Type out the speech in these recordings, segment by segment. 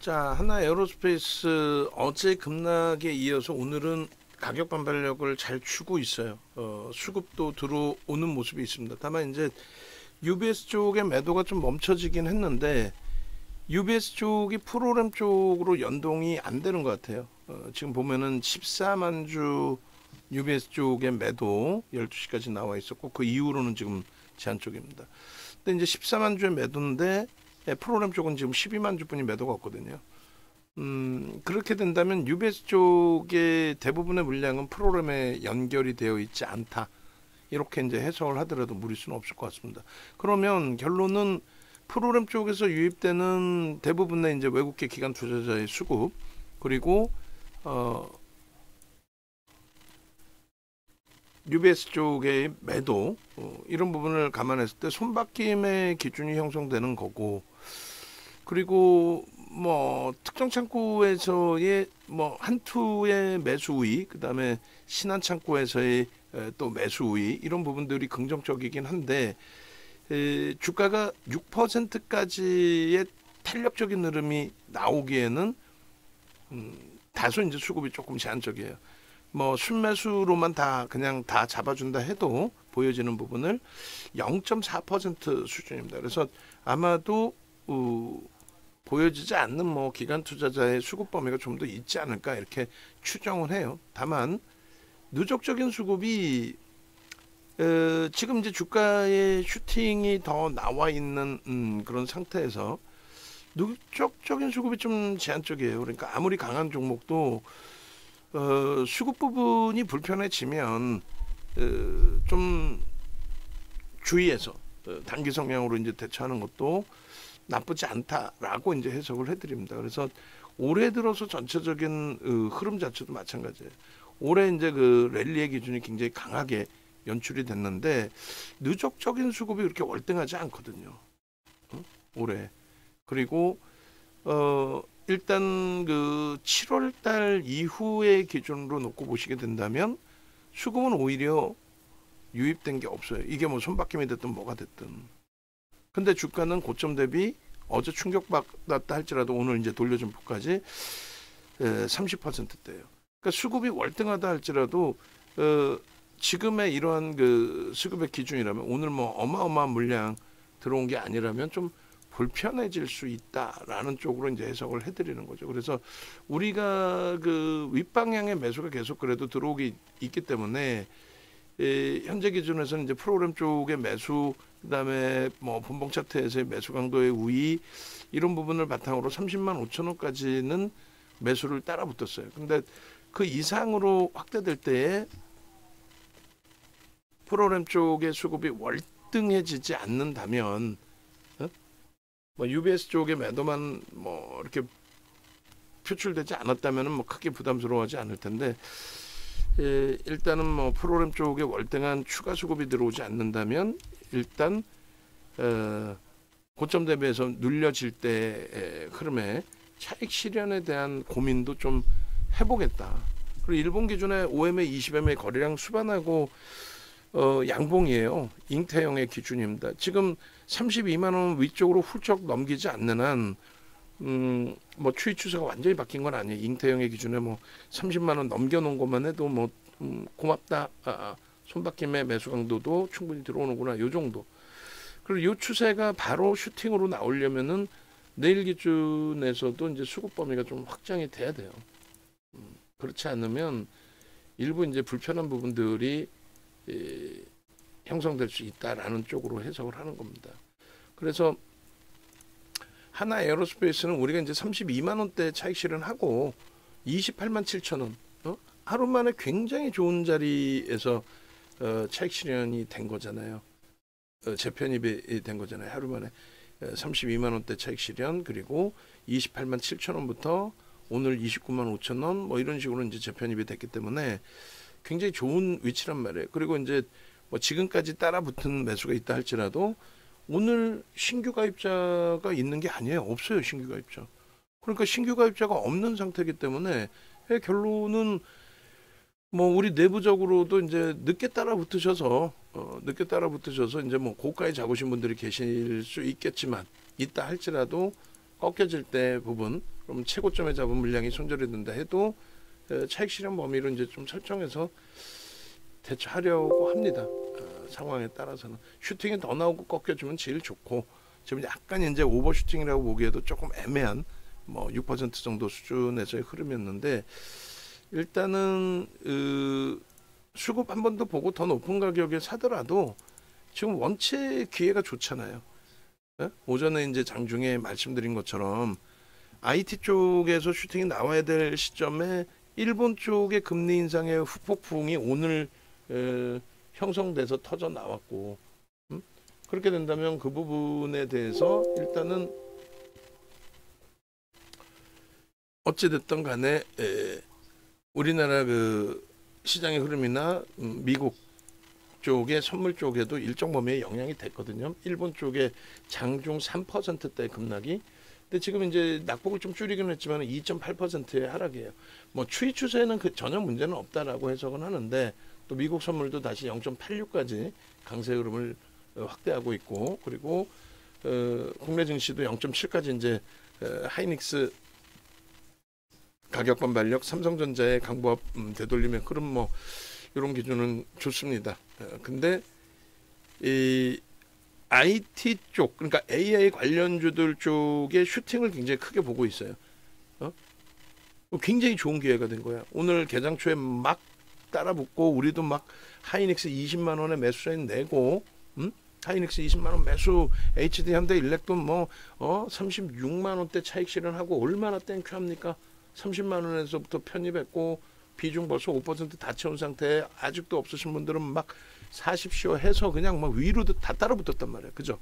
자, 하나 에어로스페이스 어제 급락에 이어서 오늘은 가격 반발력을 잘 주고 있어요. 수급도 들어오는 모습이 있습니다. 다만 이제 UBS 쪽의 매도가 좀 멈춰지긴 했는데 UBS 쪽이 프로그램 쪽으로 연동이 안 되는 것 같아요. 지금 보면은 14만 주 UBS 쪽의 매도 12시까지 나와 있었고 그 이후로는 지금 제한 쪽입니다. 근데 이제 14만 주의 매도인데 프로그램 쪽은 지금 12만 주뿐이 매도가 없거든요. 그렇게 된다면 UBS 쪽의 대부분의 물량은 프로그램에 연결이 되어 있지 않다. 이렇게 이제 해석을 하더라도 무리 수는 없을 것 같습니다. 그러면 결론은 프로그램 쪽에서 유입되는 대부분의 이제 외국계 기관 투자자의 수급 그리고 UBS 쪽의 매도 이런 부분을 감안했을 때 손바뀜의 기준이 형성되는 거고 그리고 뭐 특정 창구에서의 뭐 한투의 매수 우위 그다음에 신한 창구에서의 또 매수 우위 이런 부분들이 긍정적이긴 한데 주가가 6%까지의 탄력적인 흐름이 나오기에는 다소 이제 수급이 조금 제한적이에요. 뭐 순매수로만 다 그냥 다 잡아준다 해도 보여지는 부분을 0.4% 수준입니다. 그래서 아마도 보여지지 않는 뭐 기관 투자자의 수급 범위가 좀 더 있지 않을까 이렇게 추정을 해요. 다만 누적적인 수급이 지금 이제 주가의 슈팅이 더 나와 있는 그런 상태에서 누적적인 수급이 좀 제한적이에요. 그러니까 아무리 강한 종목도 수급 부분이 불편해지면 좀 주의해서 단기 성향으로 이제 대처하는 것도 나쁘지 않다라고 이제 해석을 해드립니다. 그래서 올해 들어서 전체적인 흐름 자체도 마찬가지예요. 올해 이제 그 랠리의 기준이 굉장히 강하게 연출이 됐는데 누적적인 수급이 그렇게 월등하지 않거든요. 올해. 그리고 일단 그 7월 달 이후의 기준으로 놓고 보시게 된다면 수급은 오히려 유입된 게 없어요. 이게 뭐 손바뀜이 됐든 뭐가 됐든. 근데 주가는 고점 대비 어제 충격받았다 할지라도 오늘 이제 돌려준 폭까지 30%대예요. 그러니까 수급이 월등하다 할지라도 지금의 이러한 그 수급의 기준이라면 오늘 뭐 어마어마한 물량 들어온 게 아니라면 좀 불편해질 수 있다라는 쪽으로 이제 해석을 해드리는 거죠. 그래서 우리가 그 윗방향의 매수가 계속 그래도 들어오기 있기 때문에 현재 기준에서는 이제 프로그램 쪽의 매수 그다음에 뭐 분봉 차트에서의 매수 강도의 우위 이런 부분을 바탕으로 30만 5천 원까지는 매수를 따라 붙었어요. 근데 그 이상으로 확대될 때에 프로그램 쪽의 수급이 월등해지지 않는다면 뭐 UBS 쪽의 매도만 뭐 이렇게 표출되지 않았다면은 뭐 크게 부담스러워하지 않을 텐데 일단은 뭐 프로그램 쪽에 월등한 추가 수급이 들어오지 않는다면 일단 고점 대비해서 눌려질 때 흐름에 차익 실현에 대한 고민도 좀 해보겠다. 그리고 일본 기준의 5MA, 20MA 거래량 수반하고 양봉이에요. 잉태형의 기준입니다. 지금 32만 원 위쪽으로 훌쩍 넘기지 않는 한 뭐 추이 추세가 완전히 바뀐 건 아니에요. 잉태형의 기준에 뭐 30만 원 넘겨놓은 것만 해도 뭐 고맙다. 손바뀜의 매수 강도도 충분히 들어오는구나. 요 정도. 그리고 요 추세가 바로 슈팅으로 나오려면은 내일 기준에서도 이제 수급 범위가 좀 확장이 돼야 돼요. 그렇지 않으면 일부 이제 불편한 부분들이 형성될 수 있다라는 쪽으로 해석을 하는 겁니다. 그래서 하나 에어로스페이스는 우리가 이제 32만 원대 차익 실현하고 28만 7천 원 하루 만에 굉장히 좋은 자리에서 차익 실현이 된 거잖아요. 재편입이 된 거잖아요. 하루 만에 32만 원대 차익 실현 그리고 28만 7천 원부터 오늘 29만 5천 원 뭐 이런 식으로 이제 재편입이 됐기 때문에 굉장히 좋은 위치란 말이에요. 그리고 이제 뭐 지금까지 따라 붙은 매수가 있다 할지라도 오늘 신규 가입자가 있는 게 아니에요. 없어요. 신규 가입자. 그러니까 신규 가입자가 없는 상태이기 때문에 결론은 뭐 우리 내부적으로도 이제 늦게 따라 붙으셔서 이제 뭐 고가에 잡으신 분들이 계실 수 있겠지만 있다 할지라도 꺾여질 때 부분, 그럼 최고점에 잡은 물량이 손절이 된다 해도 차익 실현 범위로 이제 좀 설정해서 대처하려고 합니다. 상황에 따라서는 슈팅이 더 나오고 꺾여주면 제일 좋고, 지금 약간 이제 오버슈팅이라고 보기에도 조금 애매한 뭐 6% 정도 수준에서의 흐름이었는데, 일단은 수급 한 번 더 보고 더 높은 가격에 사더라도 지금 원체 기회가 좋잖아요. 오전에 이제 장중에 말씀드린 것처럼 IT 쪽에서 슈팅이 나와야 될 시점에 일본 쪽의 금리 인상의 후폭풍이 오늘 형성돼서 터져 나왔고, 그렇게 된다면 그 부분에 대해서 일단은 어찌됐든 간에 우리나라 그 시장의 흐름이나 미국 쪽의 선물 쪽에도 일정 범위의 영향이 됐거든요. 일본 쪽에 장중 3%대 급락이, 근데 지금 이제 낙폭을 좀 줄이긴 했지만 2.8%의 하락이에요. 뭐 추이 추세는 그 전혀 문제는 없다라고 해석은 하는데, 또 미국 선물도 다시 0.86까지 강세 흐름을 확대하고 있고, 그리고 국내 증시도 0.7까지 이제 하이닉스 가격 반발력, 삼성전자의 강보합 되돌림의 흐름, 뭐 이런 기준은 좋습니다. 근데 이 IT 쪽, 그러니까 AI 관련주들 쪽의 슈팅을 굉장히 크게 보고 있어요. 굉장히 좋은 기회가 된 거야. 오늘 개장 초에 막 따라붙고, 우리도 막 하이닉스 20만 원에 매수 사인 내고, 하이닉스 20만 원 매수, HD 현대 일렉도 뭐 36만 원대 차익 실현하고 얼마나 땡큐합니까? 30만 원에서부터 편입했고 비중 벌써 5%다 채운 상태에 아직도 없으신 분들은 막 사십시오 해서 그냥 막 위로 다 따라붙었단 말이야. 그죠?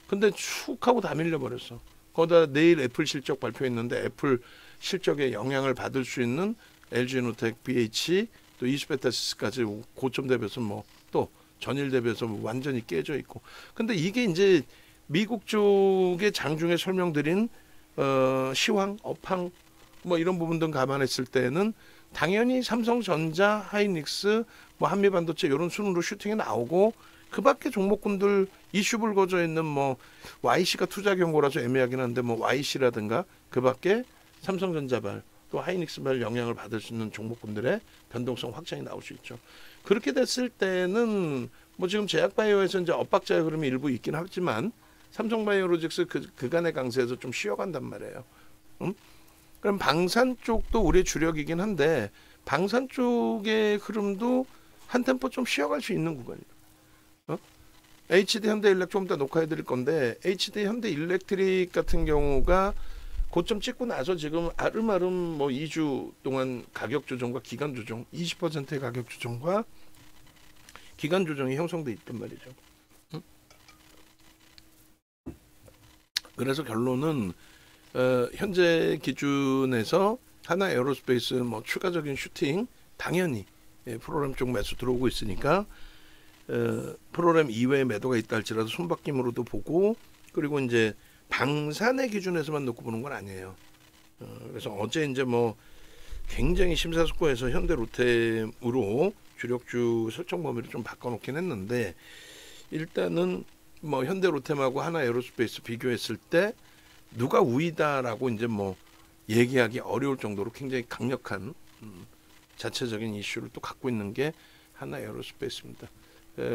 근데 축 하고 다 밀려버렸어. 거기다 내일 애플 실적 발표했는데 애플 실적에 영향을 받을 수 있는 LG노텍, BH, 또 이스페타시스까지 고점 대비해서 뭐 또 전일 대비해서 완전히 깨져 있고. 근데 이게 이제 미국 쪽의 장중에 설명드린 시황, 업황 뭐 이런 부분들 감안했을 때는 당연히 삼성전자, 하이닉스, 뭐 한미반도체 이런 순으로 슈팅이 나오고, 그 밖에 종목군들 이슈 불거져 있는 뭐 YC가 투자 경고라서 애매하긴 한데 뭐 YC라든가 그 밖에 삼성전자발 또 하이닉스발 영향을 받을 수 있는 종목군들의 변동성 확장이 나올 수 있죠. 그렇게 됐을 때는 뭐 지금 제약바이오에서 이제 엇박자의 흐름이 일부 있긴 하지만 삼성바이오로직스 그간의 강세에서 좀 쉬어간단 말이에요. 그럼 방산 쪽도 우리의 주력이긴 한데 방산 쪽의 흐름도 한 템포 좀 쉬어갈 수 있는 구간이에요. HD 현대일렉 좀 이따 녹화해 드릴 건데, HD 현대일렉트릭 같은 경우가 고점 찍고 나서 지금 아름아름 뭐 2주 동안 가격 조정과 기간 조정, 20%의 가격 조정과 기간 조정이 형성돼 있단 말이죠. 그래서 결론은 현재 기준에서 하나 에어로스페이스 뭐 추가적인 슈팅 당연히 프로그램 쪽 매수 들어오고 있으니까 프로그램 이외에 매도가 있다 할지라도 손바뀜으로도 보고, 그리고 이제 방산의 기준에서만 놓고 보는 건 아니에요. 그래서 어제 이제 뭐 굉장히 심사숙고해서 현대 로템으로 주력주 설정 범위를 좀 바꿔놓긴 했는데, 일단은 뭐 현대 로템하고 하나 에어로스페이스 비교했을 때 누가 우위다라고 이제 뭐 얘기하기 어려울 정도로 굉장히 강력한 자체적인 이슈를 또 갖고 있는 게 하나 에어로스페이스입니다.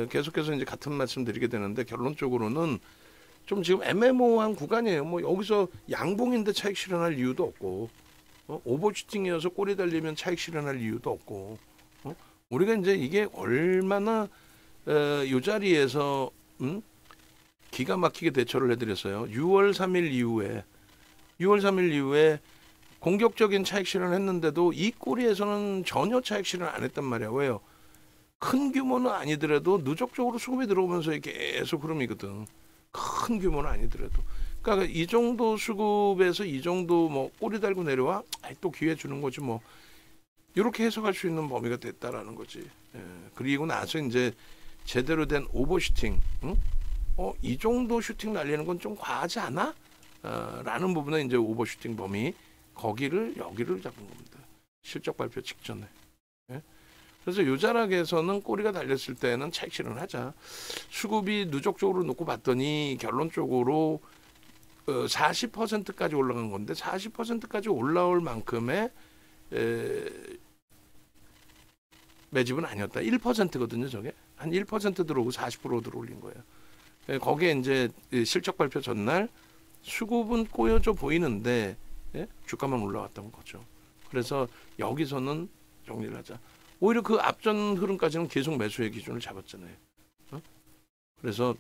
계속해서 이제 같은 말씀 드리게 되는데, 결론적으로는 좀 지금 애매모호한 구간이에요. 뭐 여기서 양봉인데 차익 실현할 이유도 없고, 오버슈팅이어서 꼬리 달리면 차익 실현할 이유도 없고, 우리가 이제 이게 얼마나 이 자리에서 기가 막히게 대처를 해드렸어요. 6월 3일 이후에 공격적인 차익 실현을 했는데도 이 꼬리에서는 전혀 차익 실현 안 했단 말이야. 왜요? 큰 규모는 아니더라도 누적적으로 수급이 들어오면서 계속 흐름이거든. 큰 규모는 아니더라도. 그러니까 이 정도 수급에서 이 정도 뭐 꼬리 달고 내려와 또 기회 주는 거지 뭐. 이렇게 해석할 수 있는 범위가 됐다라는 거지. 그리고 나서 이제 제대로 된 오버슈팅. 이 정도 슈팅 날리는 건 좀 과하지 않아? 라는 부분에 이제 오버슈팅 범위 여기를 잡은 겁니다. 실적 발표 직전에. 그래서 요 자락에서는 꼬리가 달렸을 때는 차익 실현하자. 수급이 누적적으로 놓고 봤더니 결론적으로 40%까지 올라간 건데 40%까지 올라올 만큼의 매집은 아니었다. 1%거든요, 저게. 한 1% 들어오고 40% 들어올린 거예요. 거기에 이제 실적 발표 전날 수급은 꼬여져 보이는데 주가만 올라왔던 거죠. 그래서 여기서는 정리를 하자. 오히려 그 앞전 흐름까지는 계속 매수의 기준을 잡았잖아요. 그래서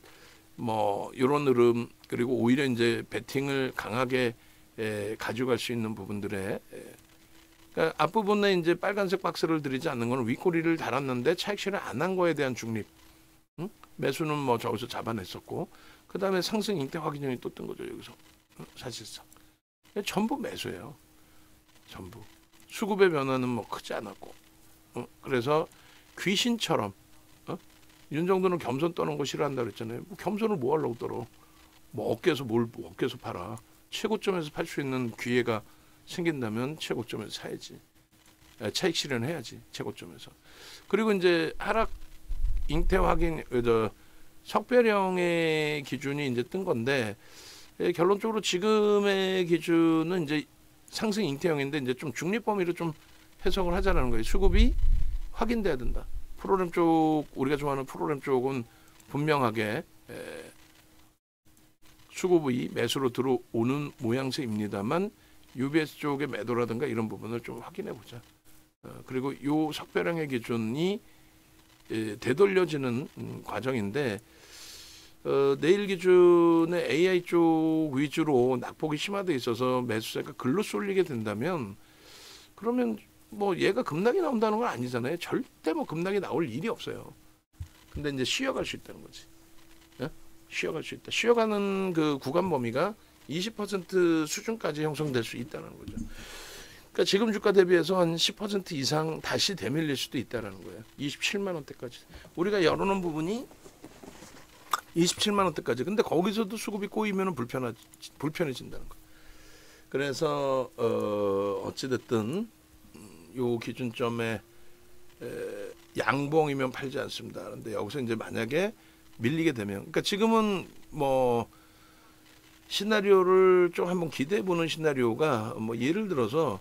뭐 이런 흐름, 그리고 오히려 이제 베팅을 강하게 가져갈 수 있는 부분들에 그러니까 앞부분에 이제 빨간색 박스를 들이지 않는 거는 윗꼬리를 달았는데 차익 실현 안 한 거에 대한 중립. 매수는 뭐 저기서 잡아냈었고, 그 다음에 상승 잉태 확인형이 또 뜬 거죠, 여기서. 사실상 전부 매수예요. 전부. 수급의 변화는 뭐 크지 않았고. 그래서 귀신처럼 윤 정도는 겸손 떠는 거 싫어한다 그랬잖아요. 뭐 겸손을 뭐 하려고 떨어. 뭐 어깨에서 어깨에서 팔아. 최고점에서 팔 수 있는 기회가 생긴다면 최고점에서 사야지. 차익 실현해야지, 최고점에서. 그리고 이제 하락 잉태 확인, 석배령의 기준이 이제 뜬 건데, 결론적으로 지금의 기준은 이제 상승 잉태형인데 이제 좀 중립 범위로 좀 해석을 하자라는 거예요. 수급이 확인돼야 된다. 프로그램 쪽, 우리가 좋아하는 프로그램 쪽은 분명하게 수급이 매수로 들어오는 모양새입니다만 UBS 쪽의 매도라든가 이런 부분을 좀 확인해 보자. 그리고 요 석배령의 기준이 되돌려지는 과정인데, 내일 기준에 AI 쪽 위주로 낙폭이 심화돼 있어서 매수세가 글로 쏠리게 된다면, 그러면 뭐 얘가 급락이 나온다는 건 아니잖아요. 절대 뭐 급락이 나올 일이 없어요. 근데 이제 쉬어갈 수 있다는 거지. 쉬어갈 수 있다. 쉬어가는 그 구간 범위가 20% 수준까지 형성될 수 있다는 거죠. 그러니까 지금 주가 대비해서 한 10% 이상 다시 되밀릴 수도 있다는 거예요. 27만 원대까지. 우리가 열어놓은 부분이 27만 원대까지. 근데 거기서도 수급이 꼬이면 불편해진다는 거. 그래서 어찌됐든 요 기준점에 양봉이면 팔지 않습니다. 그런데 여기서 이제 만약에 밀리게 되면, 그러니까 지금은 뭐 시나리오를 좀 한번 기대해 보는 시나리오가 뭐 예를 들어서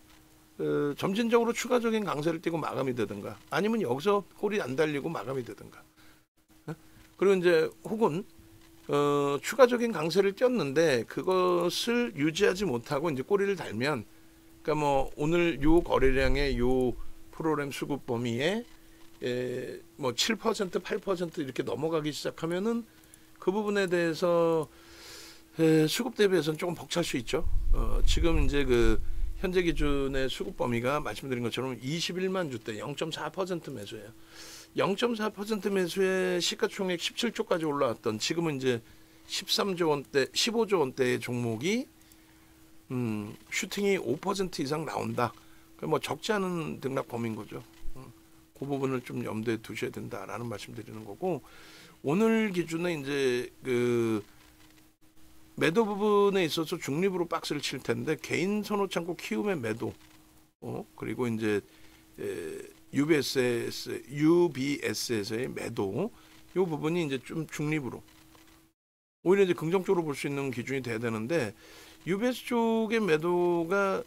점진적으로 추가적인 강세를 띄고 마감이 되든가, 아니면 여기서 꼬리 안 달리고 마감이 되든가. 그리고 이제 혹은 추가적인 강세를 띄었는데 그것을 유지하지 못하고 이제 꼬리를 달면, 그러니까 뭐 오늘 요 거래량의 요 프로그램 수급 범위에 뭐 7%, 8% 이렇게 넘어가기 시작하면은 그 부분에 대해서 수급 대비해서는 조금 벅찰 수 있죠. 지금 이제 그 현재 기준의 수급 범위가 말씀드린 것처럼 21만 주대 0.4% 매수예요. 0.4% 매수에 시가총액 17조까지 올라왔던, 지금은 이제 13조 원대, 15조 원대의 종목이 슈팅이 5% 이상 나온다. 뭐 적지 않은 등락 범위인 거죠. 그 부분을 좀 염두에 두셔야 된다라는 말씀드리는 거고, 오늘 기준에 이제 그 매도 부분에 있어서 중립으로 박스를 칠 텐데, 개인 선호 창고 키움의 매도, 그리고 이제 UBS에서의 매도, 이 부분이 이제 좀 중립으로, 오히려 이제 긍정적으로 볼 수 있는 기준이 돼야 되는데, UBS 쪽의 매도가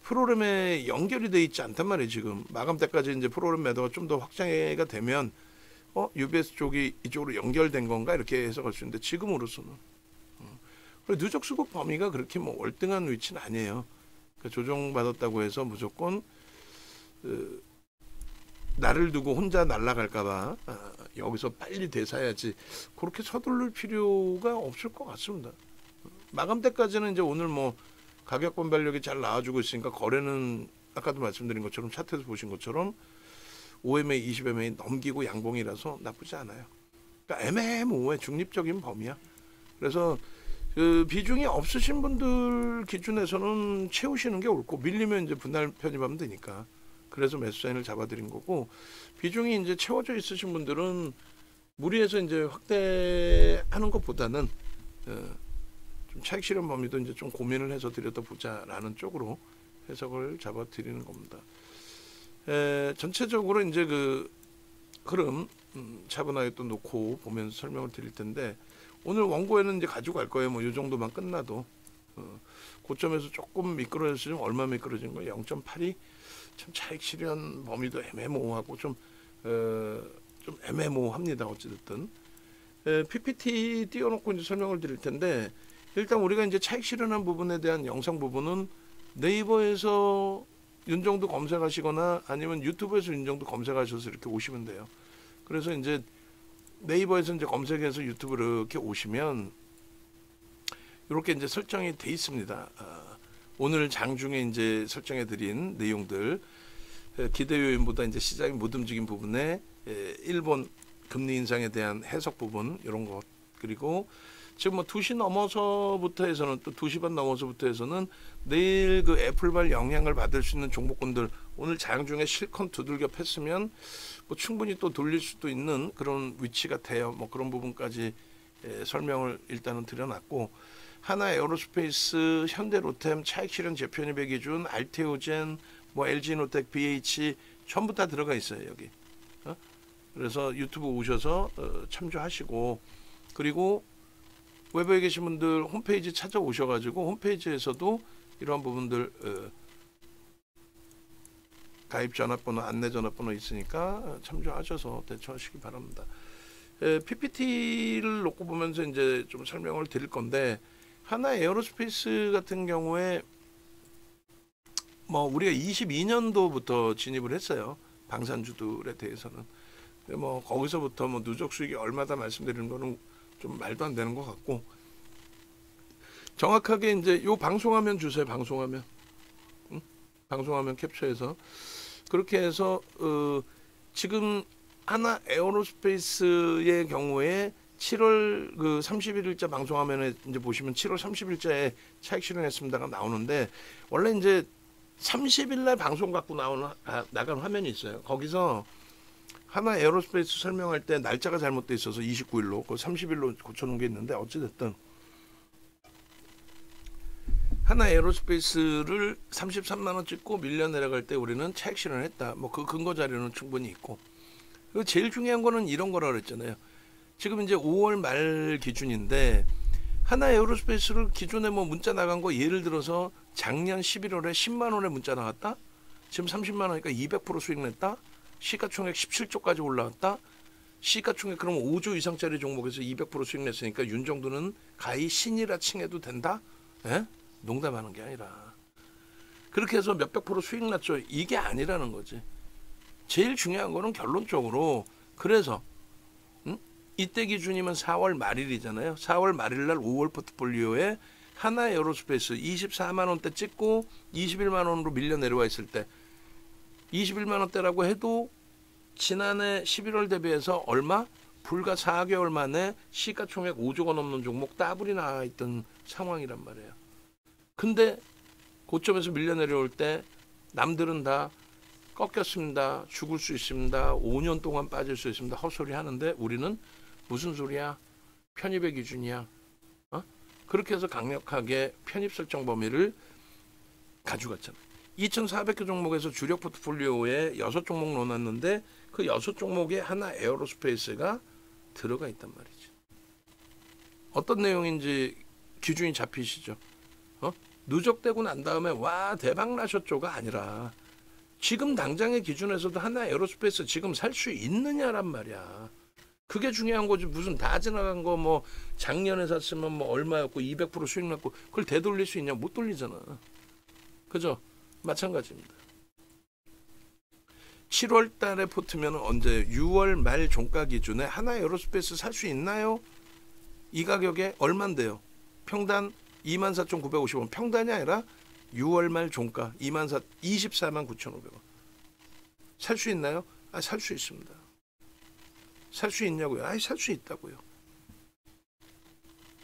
프로그램에 연결이 돼 있지 않단 말이에요. 지금 마감 때까지 이제 프로그램 매도가 좀 더 확장해가 되면 UBS 쪽이 이쪽으로 연결된 건가 이렇게 해석할 수 있는데, 지금으로서는 그리고 누적 수급 범위가 그렇게 뭐 월등한 위치는 아니에요. 그러니까 조정받았다고 해서 무조건 나를 두고 혼자 날아갈까봐 여기서 빨리 되사야지, 그렇게 서두를 필요가 없을 것 같습니다. 마감 때까지는 이제 오늘 뭐 가격 분발력이 잘 나와주고 있으니까 거래는 아까도 말씀드린 것처럼 차트에서 보신 것처럼 5MA, 20MA 넘기고 양봉이라서 나쁘지 않아요. 그러니까 애매모호해, 중립적인 범위야. 그래서 그 비중이 없으신 분들 기준에서는 채우시는 게 옳고, 밀리면 이제 분할 편입하면 되니까. 그래서 매수 사인을 잡아드린 거고, 비중이 이제 채워져 있으신 분들은 무리해서 이제 확대하는 것보다는 좀 차익 실현 범위도 이제 좀 고민을 해서 들여다보자라는 쪽으로 해석을 잡아드리는 겁니다. 전체적으로 이제 그 흐름 차분하게 또 놓고 보면서 설명을 드릴 텐데, 오늘 원고에는 이제 가지고 갈 거예요. 뭐 이 정도만 끝나도 고점에서 조금 미끄러졌으면 얼마 미끄러진 거예요? 0.82. 참 차익 실현 범위도 애매모호하고 좀 애매모호합니다. 어찌됐든 PPT 띄워놓고 이제 설명을 드릴 텐데, 일단 우리가 이제 차익 실현한 부분에 대한 영상 부분은 네이버에서 윤정도 검색하시거나 아니면 유튜브에서 윤정도 검색하셔서 이렇게 오시면 돼요. 그래서 이제 네이버에서 이제 검색해서 유튜브를 이렇게 오시면 이렇게 이제 설정이 돼 있습니다. 오늘 장중에 이제 설정해 드린 내용들, 기대 요인보다 이제 시장이 못 움직인 부분에 일본 금리 인상에 대한 해석 부분 이런 것, 그리고 지금 뭐 2시 넘어서부터 해서는 또 2시 반 넘어서부터 해서는 내일 그 애플발 영향을 받을 수 있는 종목군들 오늘 장중에 실컷 두들겨 팼으면 뭐 충분히 또 돌릴 수도 있는 그런 위치 같아요. 뭐 그런 부분까지 설명을 일단은 드려놨고, 하나 에어로스페이스, 현대로템, 차익 실현 재편입의 기준, 알테오젠, 뭐 LG노텍, BH 전부 다 들어가 있어요 여기. 그래서 유튜브 오셔서 참조하시고, 그리고 웹에 계신 분들 홈페이지 찾아오셔가지고 홈페이지에서도 이러한 부분들 가입 전화번호, 안내 전화번호 있으니까 참조하셔서 대처하시기 바랍니다. PPT를 놓고 보면서 이제 좀 설명을 드릴 건데, 하나 에어로스페이스 같은 경우에 뭐 우리가 22년도부터 진입을 했어요. 방산주들에 대해서는. 뭐 거기서부터 뭐 누적 수익이 얼마다 말씀드리는 거는 좀 말도 안 되는 것 같고, 정확하게 이제 요 방송화면 주세요. 방송화면. 방송화면 캡처해서 그렇게 해서 지금 하나 에어로스페이스의 경우에 7월 그 31일자 방송화면에 이제 보시면 7월 30일자에 차익 실현했습니다가 나오는데, 원래 이제 30일 날 방송 갖고 나간 화면이 있어요. 거기서 하나 에어로스페이스 설명할 때 날짜가 잘못돼 있어서 29일로 그 30일로 고쳐놓은 게 있는데, 어찌됐든 하나 에어로스페이스를 33만 원 찍고 밀려 내려갈 때 우리는 차익 실현했다. 뭐 그 근거 자료는 충분히 있고, 그리고 제일 중요한 거는 이런 거라 그랬잖아요. 지금 이제 5월 말 기준인데, 하나 에어로스페이스를 기존에 뭐 문자 나간 거 예를 들어서 작년 11월에 10만 원에 문자 나갔다. 지금 30만 원이니까 200% 수익 냈다. 시가총액 17조까지 올라왔다. 시가총액 그럼 5조 이상짜리 종목에서 200% 수익 냈으니까 윤정도는 가히 신이라 칭해도 된다? 예? 농담하는 게 아니라. 그렇게 해서 몇백 프로 수익 났죠. 이게 아니라는 거지. 제일 중요한 거는 결론적으로, 그래서 이때 기준이면 4월 말일이잖아요. 4월 말일 날 5월 포트폴리오에 하나 에어로스페이스 24만 원대 찍고 21만 원으로 밀려 내려와 있을 때, 21만 원대라고 해도 지난해 11월 대비해서 얼마? 불과 4개월 만에 시가총액 5조가 넘는 종목 따블이 나와 있던 상황이란 말이에요. 근데 고점에서 밀려 내려올 때 남들은 다 꺾였습니다. 죽을 수 있습니다. 5년 동안 빠질 수 있습니다. 헛소리 하는데 우리는 무슨 소리야? 편입의 기준이야. 그렇게 해서 강력하게 편입 설정 범위를 가져갔잖아요. 2,400개 종목에서 주력 포트폴리오에 6종목 넣어놨는데 그 6종목에 하나 에어로스페이스가 들어가 있단 말이죠. 어떤 내용인지 기준이 잡히시죠? 누적되고 난 다음에 와 대박 나셨죠가 아니라 지금 당장의 기준에서도 하나 에어로스페이스 지금 살 수 있느냐란 말이야. 그게 중요한 거지. 무슨 다 지나간 거 뭐 작년에 샀으면 뭐 얼마였고 200% 수익 났고 그걸 되돌릴 수 있냐? 못 돌리잖아. 그죠? 마찬가지입니다. 7월 달에 포트면 언제? 6월 말 종가 기준에 하나 에어로스페이스 살 수 있나요? 이 가격에 얼만데요? 평단 24,950원. 평단이 아니라 6월 말 종가 24만 9,500원. 살 수 있나요? 살 수 있습니다. 살 수 있냐고요? 살 수 있다고요.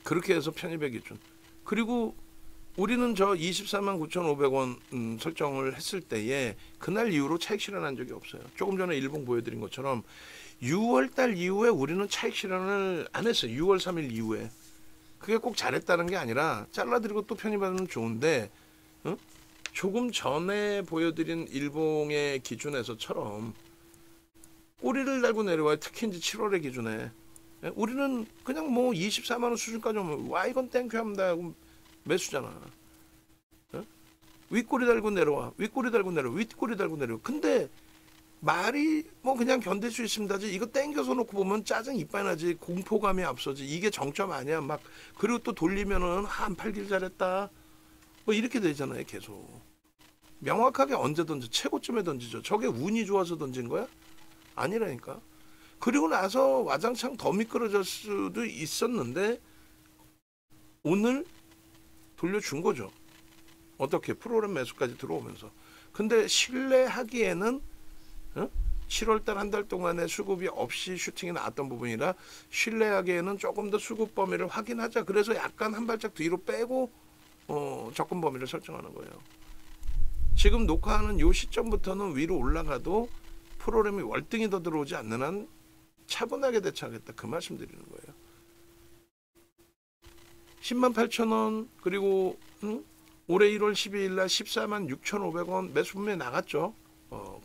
그렇게 해서 편입의 기준. 그리고 우리는 저 24만 9,500원 설정을 했을 때에 그날 이후로 차익 실현한 적이 없어요. 조금 전에 일봉 보여드린 것처럼 6월 달 이후에 우리는 차익 실현을 안 했어요. 6월 3일 이후에. 그게 꼭 잘했다는 게 아니라 잘라드리고 또 편입하면 좋은데, 조금 전에 보여드린 일봉의 기준에서처럼 꼬리를 달고 내려와요. 특히 이제 7월의 기준에 예? 우리는 그냥 뭐 24만 원 수준까지 오면 와 이건 땡큐 합니다 하고 매수잖아. 예? 윗꼬리 달고 내려와, 윗꼬리 달고 내려와, 윗꼬리 달고 내려와. 근데 말이 뭐 그냥 견딜 수 있습니다지 이거 땡겨서 놓고 보면 짜증 이빨 나지, 공포감이 앞서지. 이게 정점 아니야 막. 그리고 또 돌리면은 안 팔길 잘했다 뭐 이렇게 되잖아요. 계속 명확하게 언제 던져, 최고점에 던지죠. 저게 운이 좋아서 던진 거야? 아니라니까. 그리고 나서 와장창 더 미끄러질 수도 있었는데 오늘 돌려준 거죠. 어떻게? 프로그램 매수까지 들어오면서. 근데 신뢰하기에는 7월달 한 달 동안의 수급이 없이 슈팅이 나왔던 부분이라 신뢰하기에는 조금 더 수급 범위를 확인하자. 그래서 약간 한 발짝 뒤로 빼고 접근 범위를 설정하는 거예요. 지금 녹화하는 이 시점부터는 위로 올라가도 프로그램이 월등히 더 들어오지 않는 한 차분하게 대처하겠다. 그 말씀 드리는 거예요. 10만 8천 원 그리고 올해 1월 12일 날 14만 6,500원 매수 분명히 나갔죠.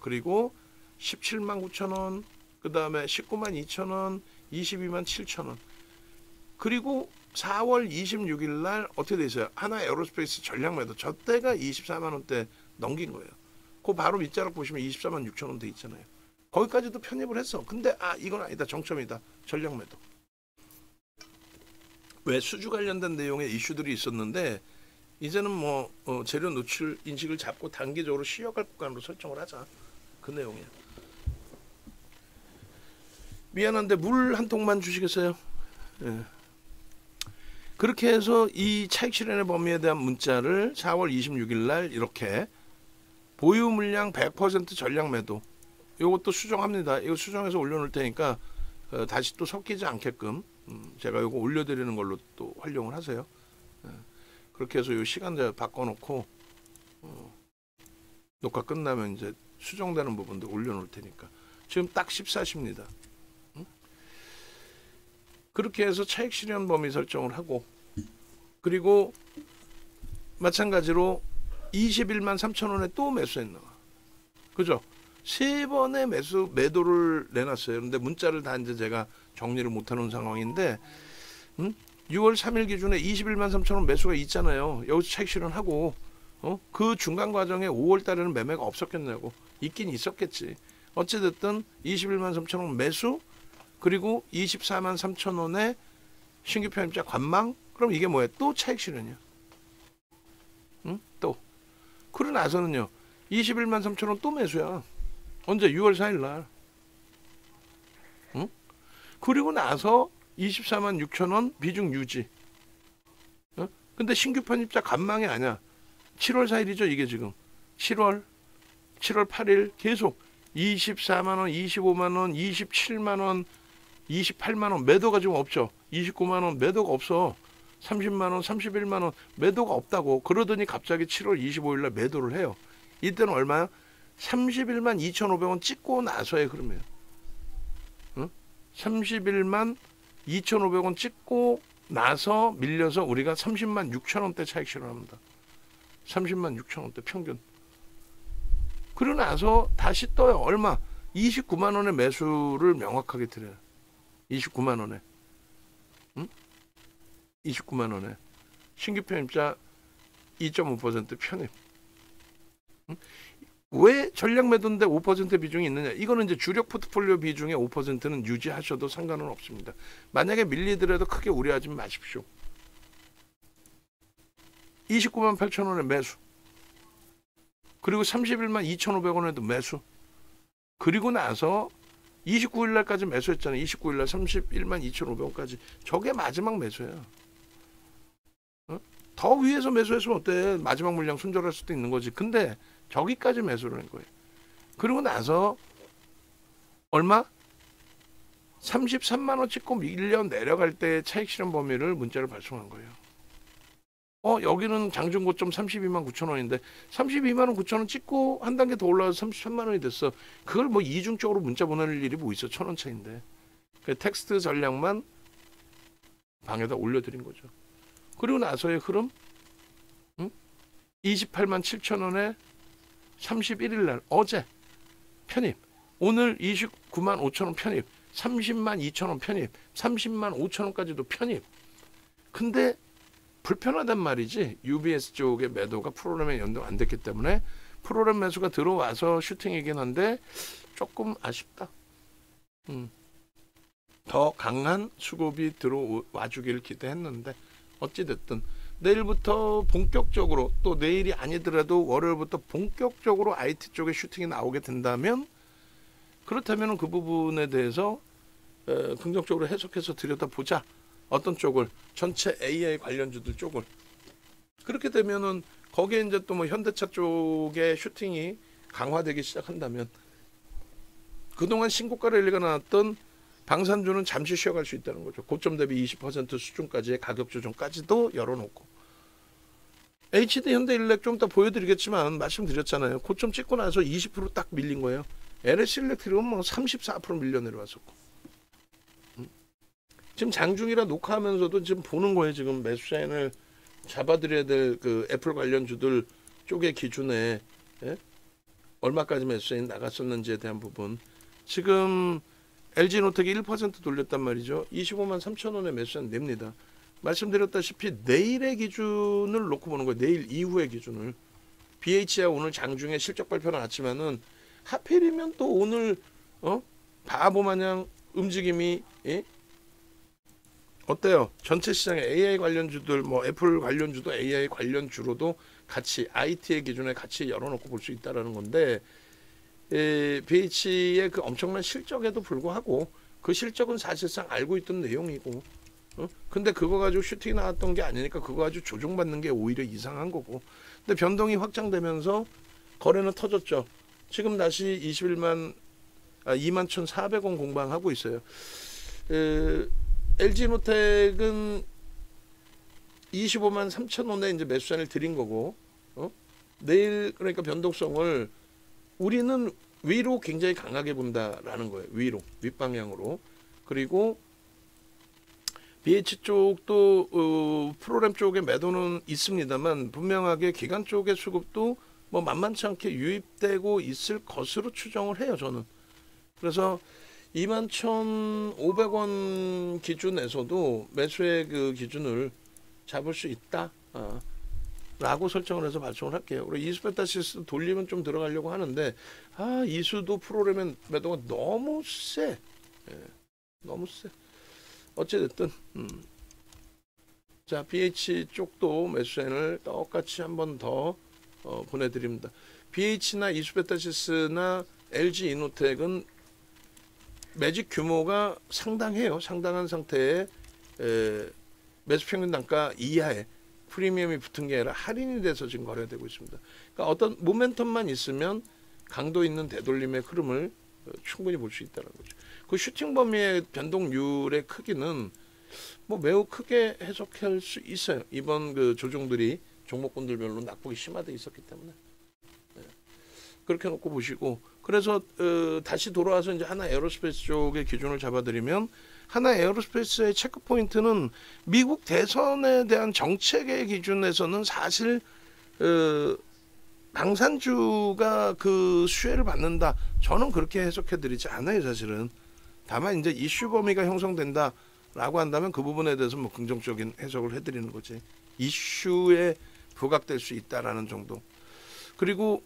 그리고 17만 9천 원, 그 다음에 19만 2천 원, 22만 7천 원. 그리고 4월 26일 날 어떻게 돼 있어요? 하나 에어로스페이스 전략 매도. 저 때가 24만 원대 넘긴 거예요. 그 바로 밑자락 보시면 24만 6천 원 돼 있잖아요. 거기까지도 편입을 했어. 근데 이건 아니다. 정점이다. 전략 매도. 왜 수주 관련된 내용의 이슈들이 있었는데 이제는 뭐 재료 노출 인식을 잡고 단기적으로 쉬어갈 구간으로 설정을 하자. 그 내용이야. 미안한데 물 한 통만 주시겠어요? 예. 그렇게 해서 이 차익 실현의 범위에 대한 문자를 4월 26일 날 이렇게 보유 물량 100% 전략 매도. 이것도 수정합니다. 이거 수정해서 올려놓을 테니까 다시 또 섞이지 않게끔 제가 이거 올려드리는 걸로 또 활용을 하세요. 예. 그렇게 해서 이 시간대 바꿔놓고 녹화 끝나면 이제 수정되는 부분도 올려놓을 테니까. 지금 딱 14시입니다. 그렇게 해서 차익 실현 범위 설정을 하고 그리고 마찬가지로 21만 3천 원에 또 매수했나. 그죠? 세 번의 매도를 내놨어요. 근데 문자를 다 이제 제가 정리를 못하는 상황인데 6월 3일 기준에 21만 3천 원 매수가 있잖아요. 여기서 차익 실현하고 그 중간 과정에 5월 달에는 매매가 없었겠냐고. 있긴 있었겠지. 어찌됐든 21만 3천 원 매수 그리고 24만 3천 원에 신규 편입자 관망. 그럼 이게 뭐야? 또 차익 실현이야. 또. 그러고 나서는요. 21만 3천 원 또 매수야. 언제? 6월 4일 날. 그리고 나서 24만 6천 원 비중 유지. 근데 신규 편입자 관망이 아니야. 7월 4일이죠. 이게 지금. 7월 8일 계속 24만 원, 25만 원, 27만 원, 28만 원 매도가 지금 없죠. 29만 원 매도가 없어. 30만 원, 31만 원 매도가 없다고. 그러더니 갑자기 7월 25일 날 매도를 해요. 이때는 얼마야? 31만 2,500원 찍고 나서에 그러면 31만 2,500원 찍고 나서 밀려서 우리가 30만 6천 원대 차익 실현합니다. 30만 6천 원대 평균. 그러고 나서 다시 떠요. 얼마? 29만 원의 매수를 명확하게 드려요. 29만 원에. 29만 원에. 신규 편입자 2.5% 편입. 왜 전략 매도인데 5% 비중이 있느냐? 이거는 이제 주력 포트폴리오 비중의 5%는 유지하셔도 상관은 없습니다. 만약에 밀리더라도 크게 우려하지 마십시오. 29만 8천 원에 매수. 그리고 31만 2,500원에도 매수. 그리고 나서 29일 날까지 매수했잖아요. 29일 날 31만 2,500원까지. 저게 마지막 매수야. 더 위에서 매수했으면 어때? 마지막 물량 손절할 수도 있는 거지. 근데 저기까지 매수를 한 거예요. 그리고 나서 얼마? 33만 원 찍고 밀려 내려갈 때 차익 실현 범위를 문자를 발송한 거예요. 여기는 장중 고점 32만 9천 원인데 32만 원 9천 원 찍고 한 단계 더 올라와서 33만 원이 됐어. 그걸 뭐 이중적으로 문자 보낼 일이 뭐 있어. 1,000원 차인데. 텍스트 전략만 방에다 올려드린 거죠. 그리고 나서의 흐름 28만 7천 원에 31일 날 어제 편입. 오늘 29만 5천 원 편입. 30만 2천 원 편입, 30만 5천 원까지도 편입. 근데 불편하단 말이지. UBS 쪽의 매도가 프로그램에 연동 안 됐기 때문에 프로그램 매수가 들어와서 슈팅이긴 한데 조금 아쉽다. 더 강한 수급이 들어와 주길 기대했는데 어찌됐든 내일부터 본격적으로, 또 내일이 아니더라도 월요일부터 본격적으로 IT 쪽에 슈팅이 나오게 된다면, 그렇다면 그 부분에 대해서 긍정적으로 해석해서 들여다보자. 어떤 쪽을? 전체 AI 관련주들 쪽을. 그렇게 되면은 거기에 이제 또 뭐 현대차 쪽의 슈팅이 강화되기 시작한다면 그동안 신고가 랠리가 나왔던 방산주는 잠시 쉬어갈 수 있다는 거죠. 고점 대비 20% 수준까지의 가격 조정까지도 열어놓고. HD 현대일렉 좀 이따 보여드리겠지만 말씀드렸잖아요. 고점 찍고 나서 20% 딱 밀린 거예요. LS 일렉트릭은 뭐 34% 밀려 내려왔었고. 지금 장중이라 녹화하면서도 지금 보는 거예요. 지금 매수자인을 잡아드려야 될 그 애플 관련주들 쪽의 기준에, 예? 얼마까지 매수자인 나갔었는지에 대한 부분. 지금 LG노텍이 1% 돌렸단 말이죠. 25만 3천 원에 매수자인 냅니다. 말씀드렸다시피 내일의 기준을 놓고 보는 거예요. 내일 이후의 기준을. BH야 오늘 장중에 실적 발표 나왔지만은 하필이면 또 오늘 바보 마냥 움직임이, 예? 어때요? 전체 시장의 AI 관련주들, 뭐 애플 관련주도 AI 관련주로도 같이 IT의 기준에 같이 열어놓고 볼 수 있다라는 건데, BH의 그 엄청난 실적에도 불구하고 그 실적은 사실상 알고 있던 내용이고, 근데 그거 가지고 슈팅이 나왔던 게 아니니까 그거 가지고 조종받는 게 오히려 이상한 거고. 근데 변동이 확장되면서 거래는 터졌죠. 지금 다시 21만 공방하고 있어요. LG노텍은 25만 3천 원에 이제 매수잔을 드린 거고, 내일 그러니까 변동성을 우리는 위로 굉장히 강하게 본다라는 거예요. 위로, 윗방향으로. 그리고 BH 쪽도 프로그램 쪽에 매도는 있습니다만 분명하게 기관 쪽의 수급도 뭐 만만치 않게 유입되고 있을 것으로 추정을 해요. 저는. 그래서 21,500원 기준에서도 매수의 그 기준을 잡을 수 있다 라고 설정을 해서 발송을 할게요. 그리고 이수베타시스 돌리면 좀 들어가려고 하는데 이수도 프로그램 매도가 너무 세. 예, 너무 세. 어찌됐든 자, BH 쪽도 매수세를 똑같이 한 번 더 보내드립니다. BH나 이수베타시스나 LG 이노텍은 매직 규모가 상당해요. 상당한 상태에 매수 평균 단가 이하에 프리미엄이 붙은 게 아니라 할인이 돼서 지금 거래되고 있습니다. 그러니까 어떤 모멘텀만 있으면 강도 있는 되돌림의 흐름을 충분히 볼 수 있다는 거죠. 그 슈팅 범위의 변동률의 크기는 뭐 매우 크게 해석할 수 있어요. 이번 그 조정들이 종목군들별로 낙폭이 심화돼 있었기 때문에. 네. 그렇게 놓고 보시고, 그래서 다시 돌아와서 이제 하나 에어로스페이스 쪽의 기준을 잡아드리면, 하나 에어로스페이스의 체크 포인트는 미국 대선에 대한 정책의 기준에서는 사실 방산주가 그 수혜를 받는다. 저는 그렇게 해석해드리지 않아요, 사실은. 다만 이제 이슈 범위가 형성된다라고 한다면 그 부분에 대해서 뭐 긍정적인 해석을 해드리는 거지. 이슈에 부각될 수 있다라는 정도. 그리고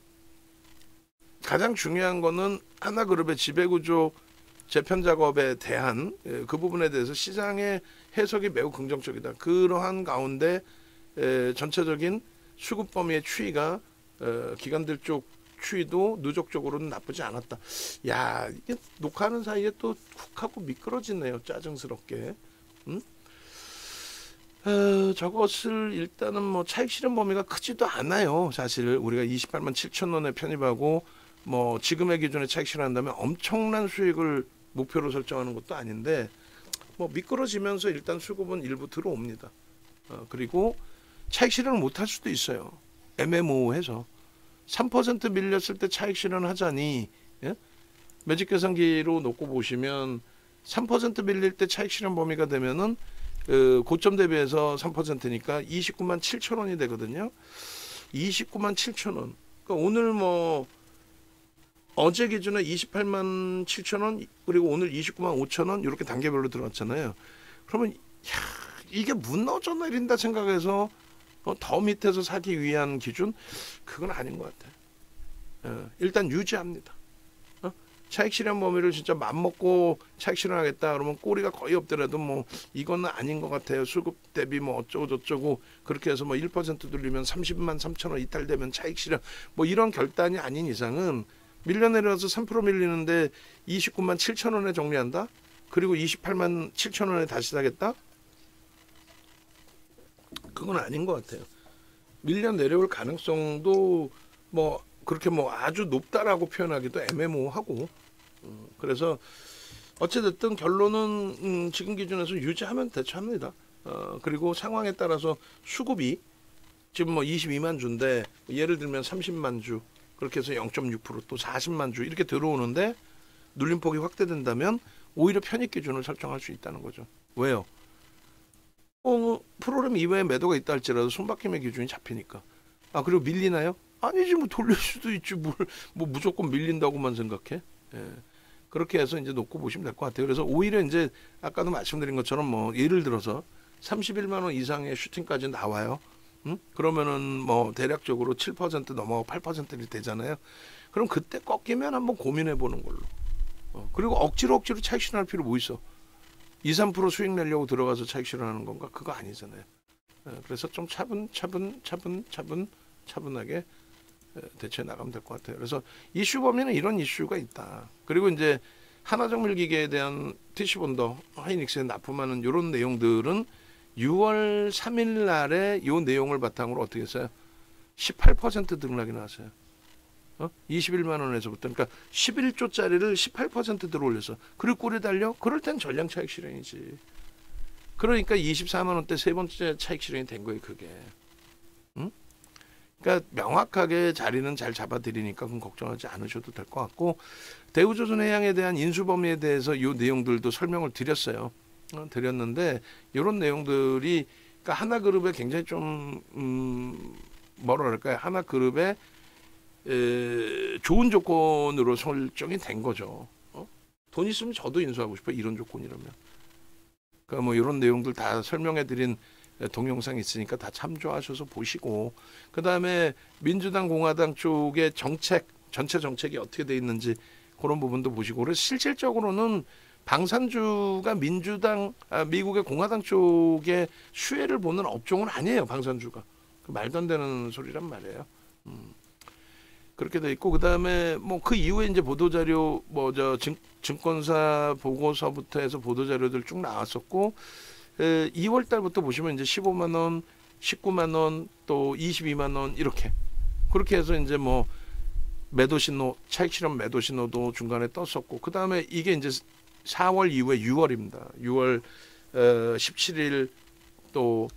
가장 중요한 거는 하나그룹의 지배구조 재편 작업에 대한 그 부분에 대해서 시장의 해석이 매우 긍정적이다. 그러한 가운데 전체적인 수급 범위의 추이가 기관들 쪽 추이도 누적적으로는 나쁘지 않았다. 야, 이게 녹화하는 사이에 또 훅 하고 미끄러지네요. 짜증스럽게. 저것을 일단은 뭐 차익 실현 범위가 크지도 않아요. 사실 우리가 28만 7천 원에 편입하고 뭐 지금의 기준에 차익 실현한다면 엄청난 수익을 목표로 설정하는 것도 아닌데 뭐 미끄러지면서 일단 수급은 일부 들어옵니다. 그리고 차익 실현을 못할 수도 있어요. 애매모호해서 3% 밀렸을 때 차익 실현하자니, 예? 매직 계산기로 놓고 보시면 3% 밀릴 때 차익 실현 범위가 되면은 고점 대비해서 3%니까 29만 7천 원이 되거든요. 29만 7천 원. 그러니까 오늘 뭐 어제 기준에 28만 7천 원 그리고 오늘 29만 5천 원 이렇게 단계별로 들어왔잖아요. 그러면 야, 이게 무너져 내린다 생각해서 더 밑에서 사기 위한 기준 그건 아닌 것 같아요. 일단 유지합니다. 차익 실현 범위를 진짜 맘먹고 차익 실현하겠다 그러면 꼬리가 거의 없더라도 뭐 이거는 아닌 것 같아요. 수급 대비 뭐 어쩌고 저쩌고 그렇게 해서 뭐 1% 돌리면 30만 3천 원 이탈되면 차익 실현 뭐 이런 결단이 아닌 이상은 밀려 내려서 3% 밀리는데 29만 7천 원에 정리한다? 그리고 28만 7천 원에 다시 사겠다? 그건 아닌 것 같아요. 밀려 내려올 가능성도 뭐 그렇게 뭐 아주 높다라고 표현하기도 애매모호하고 그래서 어찌됐든 결론은 지금 기준에서 유지하면 대처합니다. 그리고 상황에 따라서 수급이 지금 뭐 22만 주인데 예를 들면 30만 주 그렇게 해서 0.6%또 40만 주 이렇게 들어오는데 눌림폭이 확대된다면 오히려 편입 기준을 설정할 수 있다는 거죠. 왜요? 프로그램 이외에 매도가 있다 할지라도 손바뀜의 기준이 잡히니까. 그리고 밀리나요? 아니지 뭐 돌릴 수도 있지 뭘 뭐 무조건 밀린다고만 생각해. 그렇게 해서 이제 놓고 보시면 될 것 같아요. 그래서 오히려 이제 아까도 말씀드린 것처럼 뭐 예를 들어서 31만 원 이상의 슈팅까지 나와요. 그러면은 뭐 대략적으로 7% 넘어가고 8%이 되잖아요. 그럼 그때 꺾이면 한번 고민해 보는 걸로. 그리고 억지로 차익 실현할 필요 뭐 있어? 2, 3% 수익 내려고 들어가서 차익 실현하는 건가? 그거 아니잖아요. 그래서 좀 차분하게 대처해 나가면 될 것 같아요. 그래서 이슈 범위는 이런 이슈가 있다. 그리고 이제 하나정밀기계에 대한 TC본더 하이닉스에 납품하는 이런 내용들은 6월 3일 날에 이 내용을 바탕으로 어떻게 했어요? 18% 등락이 나왔어요. 21만 원에서부터 그러니까 11조짜리를 18% 들어올려서 그리고 꿀이 달려? 그럴 땐 전량 차익 실현이지. 그러니까 24만 원대 세 번째 차익 실현이 된 거예요, 그게. 그러니까 명확하게 자리는 잘 잡아드리니까 그건 걱정하지 않으셔도 될 것 같고 대우조선해양에 대한 인수 범위에 대해서 이 내용들도 설명을 드렸어요. 드렸는데 이런 내용들이 그러니까 하나그룹에 굉장히 좀 뭐라 그럴까요? 하나그룹에 좋은 조건으로 설정이 된 거죠. 돈 있으면 저도 인수하고 싶어요. 이런 조건이라면. 그러니까 뭐 이런 내용들 다 설명해드린 동영상 있으니까 다 참조하셔서 보시고 그 다음에 민주당 공화당 쪽의 정책 전체 정책이 어떻게 돼 있는지 그런 부분도 보시고 그래서 실질적으로는 방산주가 미국의 공화당 쪽의 수혜를 보는 업종은 아니에요. 방산주가 말도 안 되는 소리란 말이에요. 그렇게 돼 있고 그 다음에 뭐 그 이후에 이제 보도자료 증권사 보고서부터 해서 보도자료들 쭉 나왔었고 2월 달부터 보시면 이제 15만 원, 19만 원, 또 22만 원 이렇게 그렇게 해서 이제 뭐 매도 신호, 차익 실현 매도 신호도 중간에 떴었고 그 다음에 이게 이제 4월 이후에 6월입니다. 6월 17일 또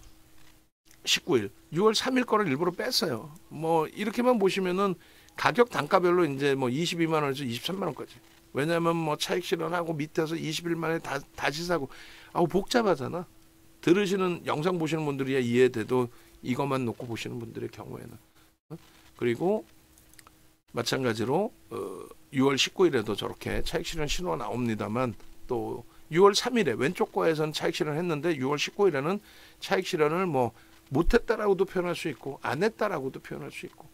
19일, 6월 3일 거를 일부러 뺐어요. 뭐 이렇게만 보시면은 가격 단가별로 이제 뭐 22만 원에서 23만 원까지. 왜냐하면 뭐 차익 실현하고 밑에서 20일 만에 다시 사고 복잡하잖아. 들으시는 영상 보시는 분들이야 이해돼도 이것만 놓고 보시는 분들의 경우에는 그리고 마찬가지로 6월 19일에도 저렇게 차익 실현 신호가 나옵니다만 또 6월 3일에 왼쪽 거에서는 차익 실현했는데 6월 19일에는 차익 실현을 뭐 못했다라고도 표현할 수 있고 안 했다라고도 표현할 수 있고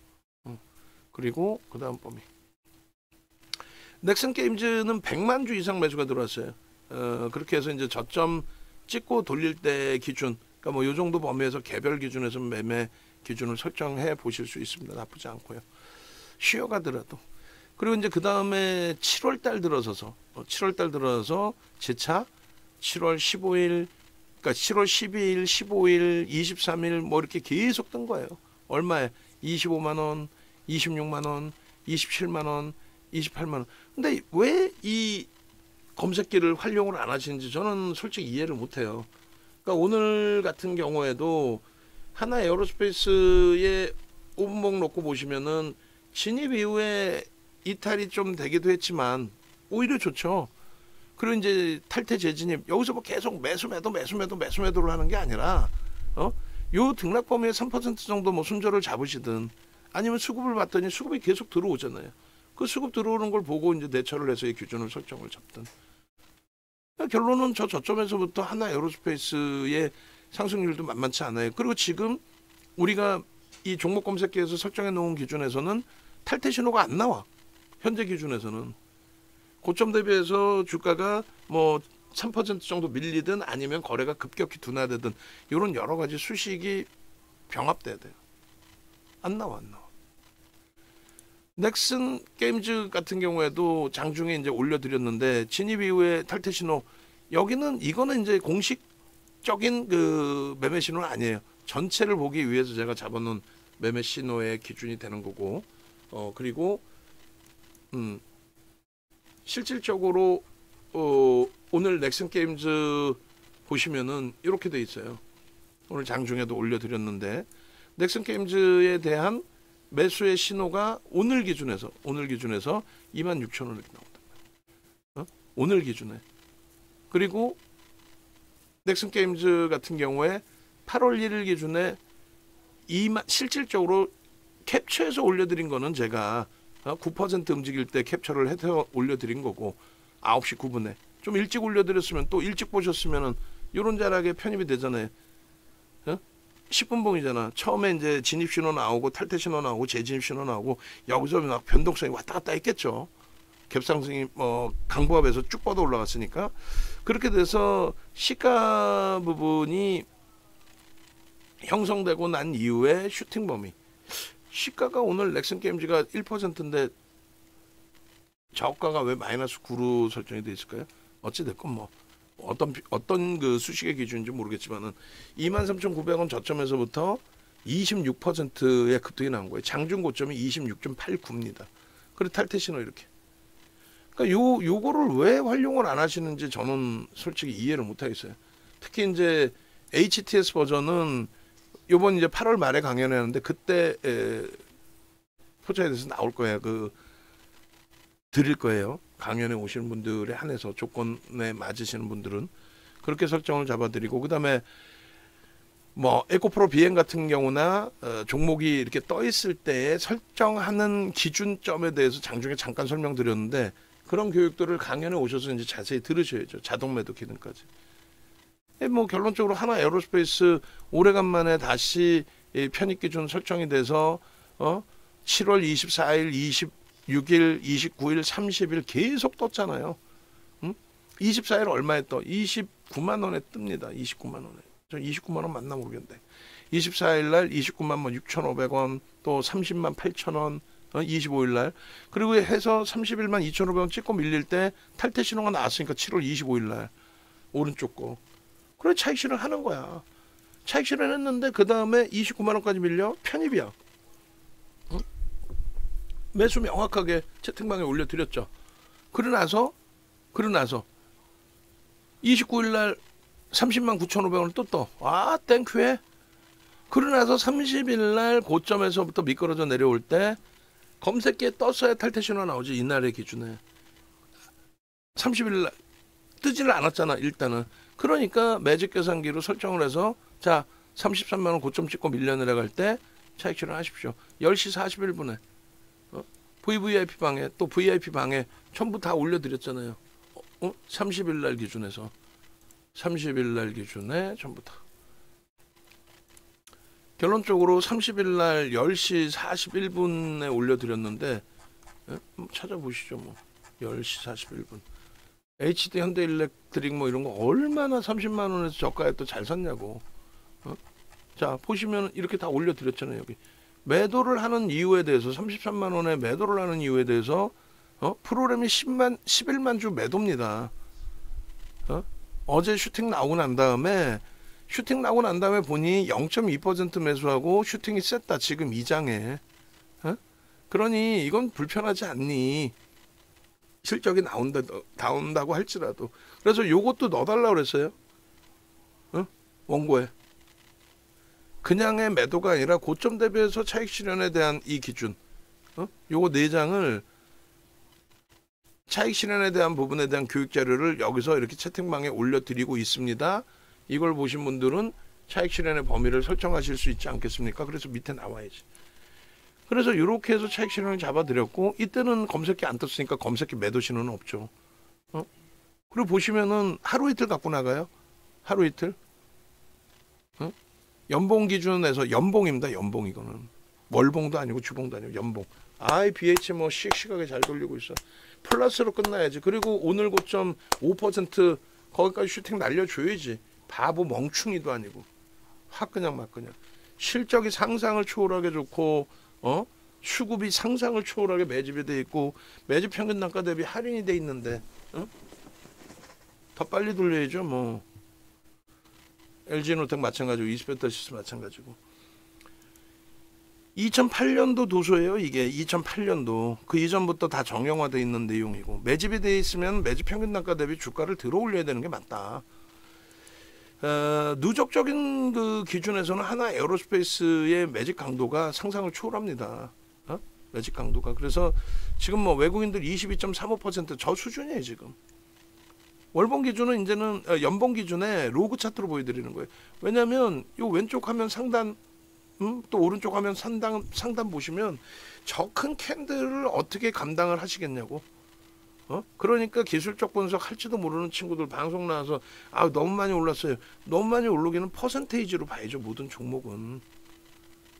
그리고 그 다음 범위 넥슨 게임즈는 100만 주 이상 매수가 들어왔어요. 그렇게 해서 이제 저점 찍고 돌릴 때 기준, 그러니까 뭐 이 정도 범위에서 개별 기준에서 매매 기준을 설정해 보실 수 있습니다. 나쁘지 않고요. 쉬어가더라도. 그리고 이제 그 다음에 7월 달 들어서 재차 7월 15일, 그러니까 7월 12일, 15일, 23일 뭐 이렇게 계속 뜬 거예요. 얼마에? 25만 원, 26만 원, 27만 원, 28만 원. 근데 왜 이 검색기를 활용을 안 하시는지 저는 솔직히 이해를 못해요. 그러니까 오늘 같은 경우에도 하나 에어로스페이스의 5분봉 놓고 보시면은 진입 이후에 이탈이 좀 되기도 했지만 오히려 좋죠. 그리고 이제 탈퇴 재진입 여기서 뭐 계속 매수매도를 하는 게 아니라 요 등락 범위의 3% 정도 뭐 순조를 잡으시든 아니면 수급을 받더니 수급이 계속 들어오잖아요. 그 수급 들어오는 걸 보고 이제 대처를 해서 이 기준을 설정을 잡든. 결론은 저점에서부터 하나 에어로스페이스의 상승률도 만만치 않아요. 그리고 지금 우리가 이 종목 검색기에서 설정해 놓은 기준에서는 탈퇴 신호가 안 나와. 현재 기준에서는 고점 대비해서 주가가 뭐 3% 정도 밀리든 아니면 거래가 급격히 둔화되든 이런 여러 가지 수식이 병합돼야 돼요. 안 나와. 넥슨 게임즈 같은 경우에도 장중에 이제 올려드렸는데 진입 이후에 탈퇴 신호, 이거는 이제 공식적인 그 매매 신호는 아니에요. 전체를 보기 위해서 제가 잡아놓은 매매 신호의 기준이 되는 거고, 그리고 실질적으로 오늘 넥슨 게임즈 보시면은 이렇게 돼 있어요. 오늘 장중에도 올려드렸는데 넥슨 게임즈에 대한 매수의 신호가 오늘 기준에서 26,000원 이렇게 나온다. 오늘 기준에. 그리고 넥슨 게임즈 같은 경우에 8월 1일 기준에 실질적으로 캡처해서 올려드린 거는 제가 9% 움직일 때 캡처를 해서 올려드린 거고 9시 9분에 좀 일찍 올려드렸으면 또 일찍 보셨으면은 이런 자락에 편입이 되잖아요. 10분 봉이잖아. 처음에 이제 진입 신호 나오고 탈퇴 신호 나오고 재진입 신호 나오고 여기서 막 변동성이 왔다 갔다 했겠죠. 갭상승이 강보합에서 쭉 뻗어 올라갔으니까. 그렇게 돼서 시가 부분이 형성되고 난 이후에 슈팅 범위. 시가가 오늘 넥슨 게임즈가 1%인데 저가가 왜 마이너스 9로 설정이 돼 있을까요? 어찌 됐건 뭐 어떤 그 수식의 기준인지 모르겠지만은 23,900원 저점에서부터 26%의 급등이 나온 거예요. 장중 고점이 26.89입니다. 그리고 탈퇴 신호 이렇게. 그러니까 요거를 왜 활용을 안 하시는지 저는 솔직히 이해를 못 하겠어요. 특히 이제 HTS 버전은 요번 이제 8월 말에 강연했는데 그때 포차에 대해서 나올 거예요. 드릴 거예요. 강연에 오시는 분들에 한해서 조건에 맞으시는 분들은 그렇게 설정을 잡아드리고, 그다음에 뭐 에코프로 비행 같은 경우나 종목이 이렇게 떠 있을 때에 설정하는 기준점에 대해서 장중에 잠깐 설명드렸는데 그런 교육들을 강연에 오셔서 이제 자세히 들으셔야죠. 자동 매도 기능까지. 뭐 결론적으로 하나 에어로스페이스 오래간만에 다시 편입 기준 설정이 돼서 7월 24일, 26일, 29일, 30일 계속 떴잖아요. 24일 얼마에 떠? 29만 원에 뜹니다. 29만 원에. 저 29만 원 맞나 모르겠는데. 24일 날 29만 뭐 6,500원, 또 30만 8천원, 25일 날. 그리고 해서 31만 2,500원 찍고 밀릴 때 탈퇴 신호가 나왔으니까 7월 25일 날 오른쪽 거. 그래 차익 실현 하는 거야. 차익 실현 했는데 그 다음에 29만 원까지 밀려 편입이야. 매수 명확하게 채팅방에 올려드렸죠. 그러나서 29일 날 30만 9,500원을 또 떠. 아 땡큐해. 그러나서 30일 날 고점에서부터 미끄러져 내려올 때 검색기에 떴어야 탈퇴 신호 나오지. 이날의 기준에 30일 날 뜨지를 않았잖아 일단은. 그러니까 매직 계산기로 설정을 해서 자 33만 원 고점 찍고 밀려 내려갈 때 차익 실현하십시오. 10시 41분에 VVIP 방에 또 VIP 방에 전부 다 올려드렸잖아요. 30일 날 기준에서 30일 날 기준에 전부 다. 결론적으로 30일 날 10시 41분에 올려드렸는데 찾아보시죠. 뭐 10시 41분. HD 현대일렉트릭 뭐 이런 거 얼마나 30만 원에서 저가에 또 잘 샀냐고. 자 보시면 이렇게 다 올려드렸잖아요. 여기 매도를 하는 이유에 대해서 33만 원에 매도를 하는 이유에 대해서 프로그램이 11만 주 매도입니다. 어제 슈팅 나오고 난 다음에 보니 0.2% 매수하고 슈팅이 셌다. 지금 2장에. 그러니 이건 불편하지 않니? 실적이 나온다고 할지라도. 그래서 요것도 넣어달라고 그랬어요. 원고에. 그냥의 매도가 아니라 고점 대비해서 차익 실현에 대한 이 기준. 요거 4장을 차익 실현에 대한 부분에 대한 교육 자료를 여기서 이렇게 채팅방에 올려드리고 있습니다. 이걸 보신 분들은 차익 실현의 범위를 설정하실 수 있지 않겠습니까? 그래서 밑에 나와야지. 그래서 이렇게 해서 차익 실현을 잡아드렸고 이때는 검색기 안 떴으니까 검색기 매도 신호는 없죠. 그리고 보시면은 하루 이틀 갖고 나가요. 하루 이틀. 연봉 기준에서 연봉입니다. 연봉 이거는 월봉도 아니고 주봉도 아니고 연봉. 아이 BH 뭐 씩씩하게 잘 돌리고 있어. 플러스로 끝나야지. 그리고 오늘 고점 5% 거기까지 슈팅 날려줘야지. 바보 멍충이도 아니고 확 그냥 막 그냥 실적이 상상을 초월하게 좋고 수급이 상상을 초월하게 매집이 돼 있고 매집 평균 단가 대비 할인이 돼 있는데 더 빨리 돌려야죠. 뭐 LG노텍 마찬가지고 이스페터시스 마찬가지고 2008년도 도소예요. 이게 2008년도 그 이전부터 다 정형화돼 있는 내용이고 매집이 돼 있으면 매집 평균 단가 대비 주가를 들어 올려야 되는 게 맞다. 누적적인 그 기준에서는 하나 에어로스페이스의 매집 강도가 상상을 초월합니다. 매집 강도가. 그래서 지금 뭐 외국인들 22.35% 저 수준이에요 지금. 월봉 기준은 이제는 연봉 기준에 로그 차트로 보여드리는 거예요. 왜냐하면 요 왼쪽 화면 상단 또 오른쪽 화면 상단 보시면 저 큰 캔들을 어떻게 감당을 하시겠냐고. 그러니까 기술적 분석 할지도 모르는 친구들 방송 나와서 너무 많이 올랐어요. 너무 많이 오르기는 퍼센테이지로 봐야죠. 모든 종목은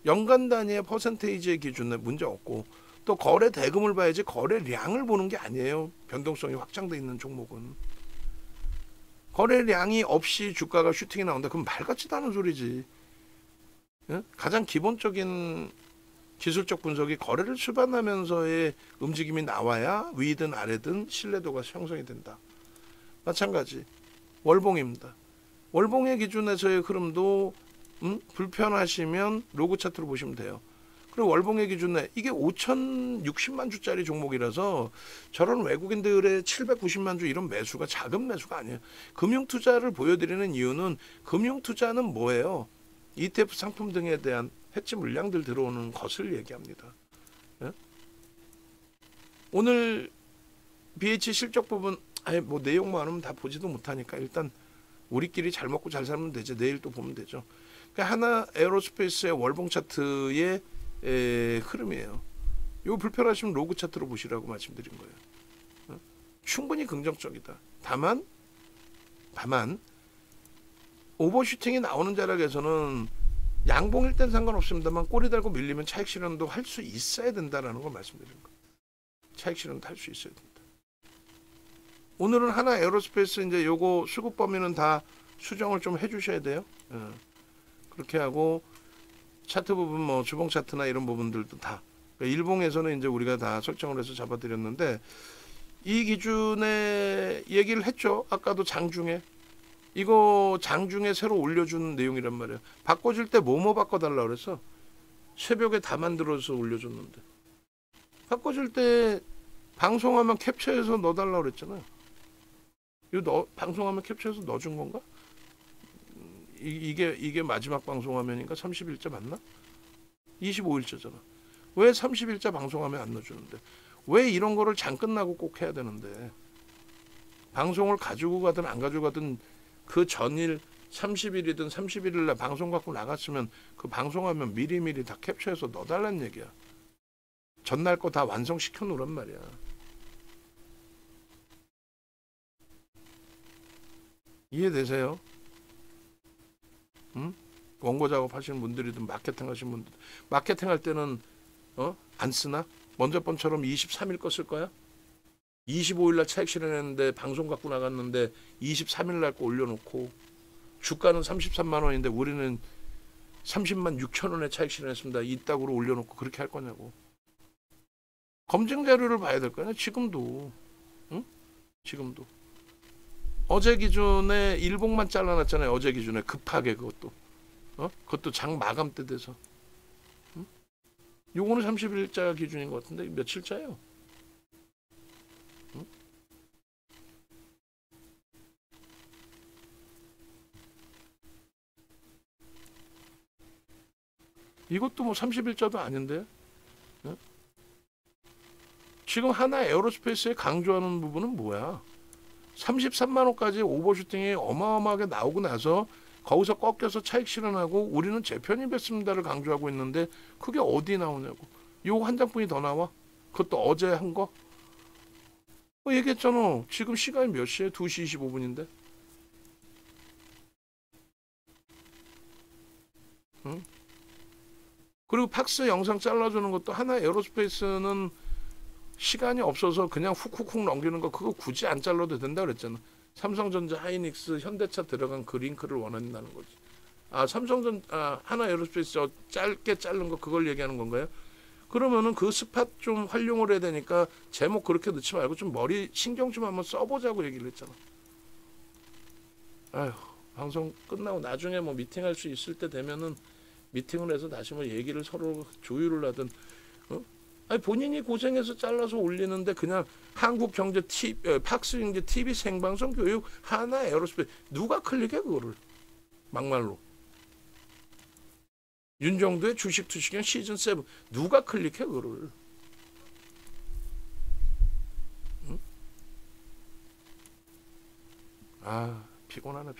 연간 단위의 퍼센테이지의 기준에 문제 없고 또 거래 대금을 봐야지 거래량을 보는 게 아니에요. 변동성이 확장돼 있는 종목은 거래량이 없이 주가가 슈팅이 나온다. 그럼 말 같지도 않은 소리지. 가장 기본적인 기술적 분석이 거래를 수반하면서의 움직임이 나와야 위든 아래든 신뢰도가 형성이 된다. 마찬가지 월봉입니다. 월봉의 기준에서의 흐름도 불편하시면 로그 차트로 보시면 돼요. 그리고 월봉의 기준에 이게 5,060만 주짜리 종목이라서 저런 외국인들의 790만 주 이런 매수가 작은 매수가 아니에요. 금융투자를 보여드리는 이유는 금융투자는 뭐예요? ETF 상품 등에 대한 해치 물량들 들어오는 것을 얘기합니다. 예? 오늘 BH 실적 부분 뭐 내용만 하면 다 보지도 못하니까 일단 우리끼리 잘 먹고 잘 살면 되지. 내일 또 보면 되죠. 그러니까 하나 에어로스페이스의 월봉 차트의 흐름이에요. 이거 불편하시면 로그 차트로 보시라고 말씀드린 거예요. 충분히 긍정적이다. 다만 오버슈팅이 나오는 자락에서는 양봉일 땐 상관없습니다만 꼬리 달고 밀리면 차익 실현도 할 수 있어야 된다라는 걸 말씀드리는 거예요. 차익 실현도 할 수 있어야 된다. 오늘은 하나 에어로스페이스 이제 요거 수급 범위는 다 수정을 좀 해주셔야 돼요. 그렇게 하고 차트 부분 뭐 주봉 차트나 이런 부분들도 다 그러니까 일봉에서는 이제 우리가 다 설정을 해서 잡아드렸는데 이 기준에 얘기를 했죠. 아까도 장중에 이거 장중에 새로 올려준 내용이란 말이에요. 바꿔줄 때 뭐뭐 바꿔달라 그래서 새벽에 다 만들어서 올려줬는데 바꿔줄 때 방송하면 캡처해서 넣어달라 그랬잖아요. 이거 방송하면 캡처해서 넣어준 건가? 이게 마지막 방송화면인가? 30일자 맞나? 25일자잖아. 왜 30일자 방송하면 안 넣어주는데? 왜 이런 거를 장 끝나고 꼭 해야 되는데? 방송을 가지고 가든 안 가지고 가든 그 전일 30일이든 31일 날 방송 갖고 나갔으면 그 방송하면 미리미리 다 캡처해서 넣어달라는 얘기야. 전날 거 다 완성시켜 놓으란 말이야. 이해되세요? 원고 작업하시는 분들이든 마케팅 하시는 분들 마케팅 할 때는 안 쓰나? 먼저 번처럼 23일 거 쓸 거야? 25일 날 차익 실현했는데 방송 갖고 나갔는데 23일 날 거 올려놓고 주가는 33만 원인데 우리는 30만 6천 원에 차익 실현했습니다. 이따구로 올려놓고 그렇게 할 거냐고. 검증 자료를 봐야 될 거 아니야. 지금도. 지금도. 어제 기준에 일봉만 잘라놨잖아요. 어제 기준에 급하게 그것도. 그것도 장 마감 때 돼서. 요거는 30일자 기준인 것 같은데 며칠자예요? 이것도 뭐 30일자도 아닌데. 지금 하나 에어로스페이스에 강조하는 부분은 뭐야? 33만 원까지 오버슈팅이 어마어마하게 나오고 나서 거기서 꺾여서 차익 실현하고 우리는 재편입했습니다를 강조하고 있는데 그게 어디 나오냐고. 요거 한 장뿐이 더 나와. 그것도 어제 한 거. 얘기했잖아. 지금 시간이 몇 시에? 2시 25분인데. 응? 그리고 팍스 영상 잘라주는 것도 하나 에어로스페이스는 시간이 없어서 그냥 훅훅훅 넘기는 거 그거 굳이 안 잘라도 된다 그랬잖아. 삼성전자, 하이닉스, 현대차 들어간 그 링크를 원한다는 거지. 하나 에어로스페이스 저 짧게 자른 거 그걸 얘기하는 건가요? 그러면은 그 스팟 좀 활용을 해야 되니까 제목 그렇게 넣지 말고 좀 머리 신경 좀 한번 써보자고 얘기를 했잖아. 아휴, 방송 끝나고 나중에 뭐 미팅할 수 있을 때 되면은 미팅을 해서 다시 뭐 얘기를 서로 조율을 하든. 아니 본인이 고생해서 잘라서 올리는데 그냥 한국경제 팍스경제 TV 생방송 교육 하나 에어로스페이스 누가 클릭해 그거를. 막말로 윤정도의 주식 투시경 시즌 7 누가 클릭해 그거를. 응? 피곤하네.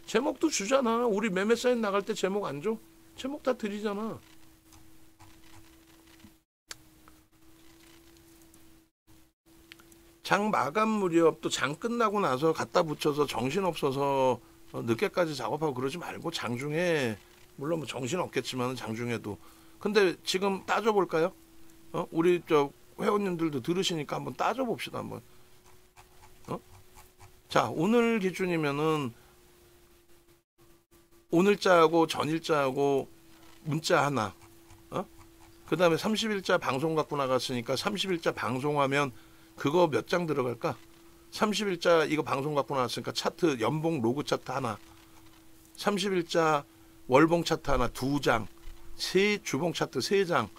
제목도 주잖아. 우리 매매 사인 나갈 때 제목 안 줘? 제목 다 드리잖아. 장 마감 무렵 또 장 끝나고 나서 갖다 붙여서 정신없어서 늦게까지 작업하고 그러지 말고 장중에, 물론 뭐 정신 없겠지만 장중에도. 근데 지금 따져볼까요? 우리 저 회원님들도 들으시니까 한번 따져봅시다 한번. 자, 오늘 기준이면은 오늘자하고 전일자하고 문자 하나, 그 다음에 30일자 방송 갖고 나갔으니까 30일자 방송하면 그거 몇 장 들어갈까? 30일자 이거 방송 갖고 나왔으니까 차트 연봉 로그 차트 하나, 30일자 월봉 차트 하나 2장, 주봉 차트 3장,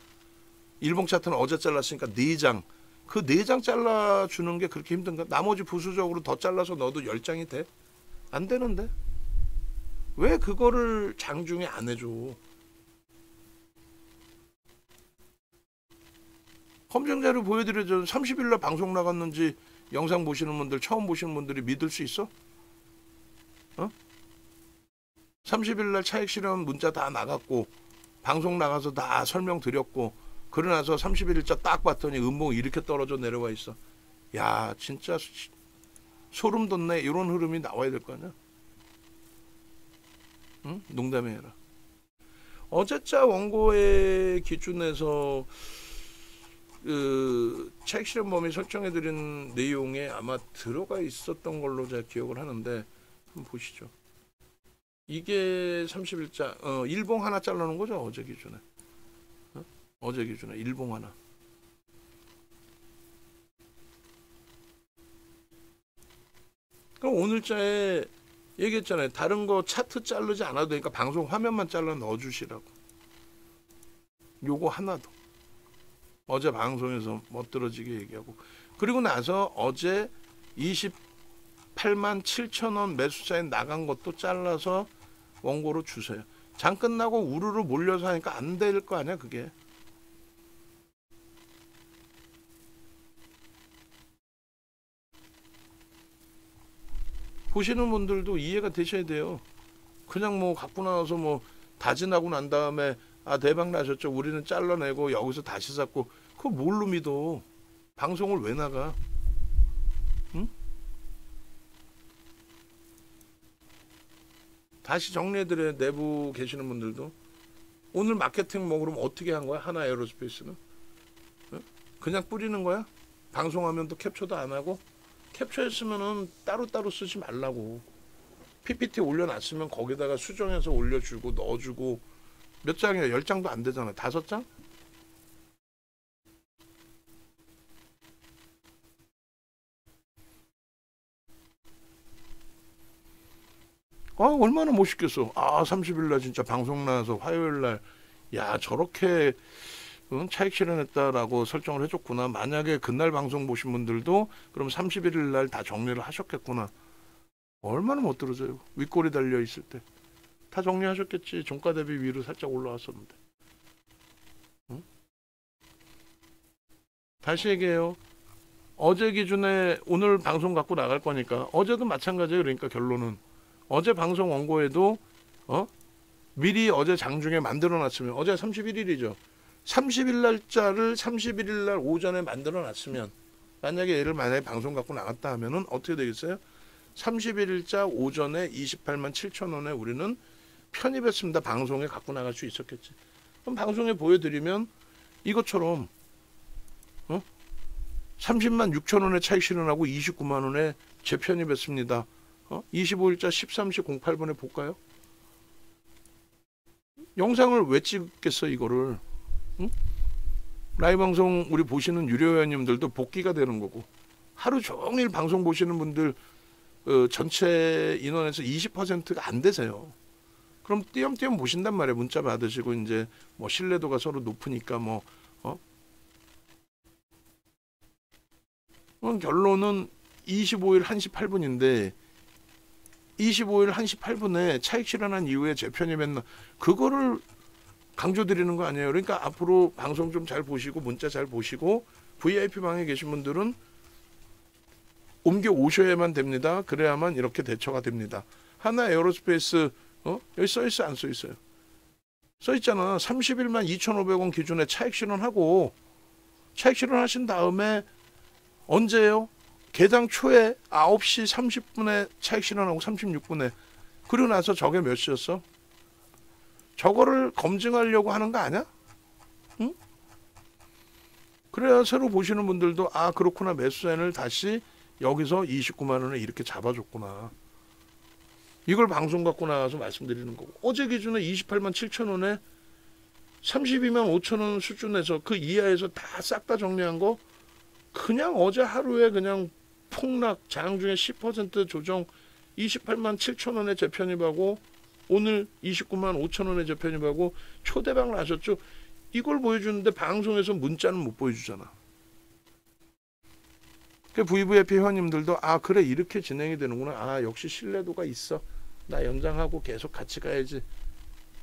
일봉 차트는 어제 잘랐으니까 4장. 그 4장 잘라주는 게 그렇게 힘든가? 나머지 부수적으로 더 잘라서 넣어도 10장이 돼? 안 되는데? 왜 그거를 장중에 안 해줘? 검증자료 보여드려줘. 30일날 방송 나갔는지 영상 보시는 분들, 처음 보시는 분들이 믿을 수 있어? 30일날 차익 실현 문자 다 나갔고 방송 나가서 다 설명드렸고 그러고 나서 31일자 딱 봤더니 음봉 이렇게 떨어져 내려와 있어. 야, 진짜 소름 돋네. 이런 흐름이 나와야 될 거 아니야? 응? 농담이 아니라. 어제자 원고의 기준에서 그 차익 실현 범위 설정해드린 내용에 아마 들어가 있었던 걸로 제가 기억을 하는데 한번 보시죠. 이게 30일자 일봉 하나 잘라놓은 거죠, 어제 기준에. 어제 기준에 일봉 하나. 그럼 오늘자에 얘기했잖아요. 다른 거 차트 자르지 않아도 되니까 방송 화면만 잘라 넣어주시라고. 요거 하나도. 어제 방송에서 멋들어지게 얘기하고. 그리고 나서 어제 28만 7천 원 매수자에 나간 것도 잘라서 원고로 주세요. 장 끝나고 우르르 몰려서 하니까 안 될 거 아니야 그게. 보시는 분들도 이해가 되셔야 돼요. 그냥 뭐 갖고 나와서 뭐 다진하고 난 다음에 대박 나셨죠. 우리는 잘라내고 여기서 다시 샀고 그거 뭘로 믿어. 방송을 왜 나가? 응? 다시 정리해드려요. 내부 계시는 분들도. 오늘 마케팅 뭐 그럼 어떻게 한 거야? 하나 에어로스페이스는? 응? 그냥 뿌리는 거야? 방송화면도 캡처도 안 하고? 캡처했으면은 따로따로 쓰지 말라고. PPT 올려놨으면 거기다가 수정해서 올려주고 넣어주고. 몇 장이야? 10장도 안 되잖아. 5장? 얼마나 멋있겠어. 30일날 진짜 방송 나와서 화요일날 야 저렇게 차익 실현했다라고 설정을 해줬구나. 만약에 그날 방송 보신 분들도 그럼 31일날 다 정리를 하셨겠구나. 얼마나 멋들어져요. 윗골이 달려있을 때. 다 정리하셨겠지. 종가 대비 위로 살짝 올라왔었는데. 응? 다시 얘기해요. 어제 기준에 오늘 방송 갖고 나갈 거니까 어제도 마찬가지예요. 그러니까 결론은 어제 방송 원고에도 미리 어제 장중에 만들어 놨으면 어제 31일이죠. 30일 날짜를 31일 날 오전에 만들어 놨으면, 만약에 얘를 만약에 방송 갖고 나갔다 하면은 어떻게 되겠어요? 31일자 오전에 28만 7천 원에 우리는 편입했습니다. 방송에 갖고 나갈 수 있었겠지. 그럼 방송에 보여드리면 이것처럼 30만 6천 원에 차익 실현하고 29만 원에 재편입했습니다. 25일자 13시 08분에 볼까요? 영상을 왜 찍겠어 이거를? 응? 라이브 방송 우리 보시는 유료 회원님들도 복귀가 되는 거고, 하루 종일 방송 보시는 분들 전체 인원에서 20%가 안 되세요. 그럼 띄엄띄엄 보신단 말이에요. 문자 받으시고 이제 뭐 신뢰도가 서로 높으니까 뭐 결론은 25일 1시 8분인데 25일 1시 8분에 차익 실현한 이후에 재편입했나, 그거를 강조드리는 거 아니에요. 그러니까 앞으로 방송 좀 잘 보시고 문자 잘 보시고 VIP 방에 계신 분들은 옮겨 오셔야만 됩니다. 그래야만 이렇게 대처가 됩니다. 하나 에어로스페이스 여기 써있어 안 써있어요? 써있잖아. 31만 2,500원 기준에 차익 실현하고, 차익 실현하신 다음에 언제예요? 개장 초에 9시 30분에 차익 실현하고 36분에. 그러고 나서 저게 몇 시였어? 저거를 검증하려고 하는 거 아니야? 응? 그래야 새로 보시는 분들도 아 그렇구나, 매수세를 다시 여기서 29만 원에 이렇게 잡아줬구나. 이걸 방송 갖고 나가서 말씀드리는 거고, 어제 기준에 28만 7천 원에 32만 5천 원 수준에서 그 이하에서 다 싹 다 정리한 거, 그냥 어제 하루에 그냥 폭락, 장중에 10% 조정 28만 7천 원에 재편입하고 오늘 29만 5천 원에 재편입하고 초대박 나셨죠. 이걸 보여주는데 방송에서 문자는 못 보여주잖아. 그 VVIP 회원님들도 아 그래 이렇게 진행이 되는구나, 아 역시 신뢰도가 있어, 나 연장하고 계속 같이 가야지,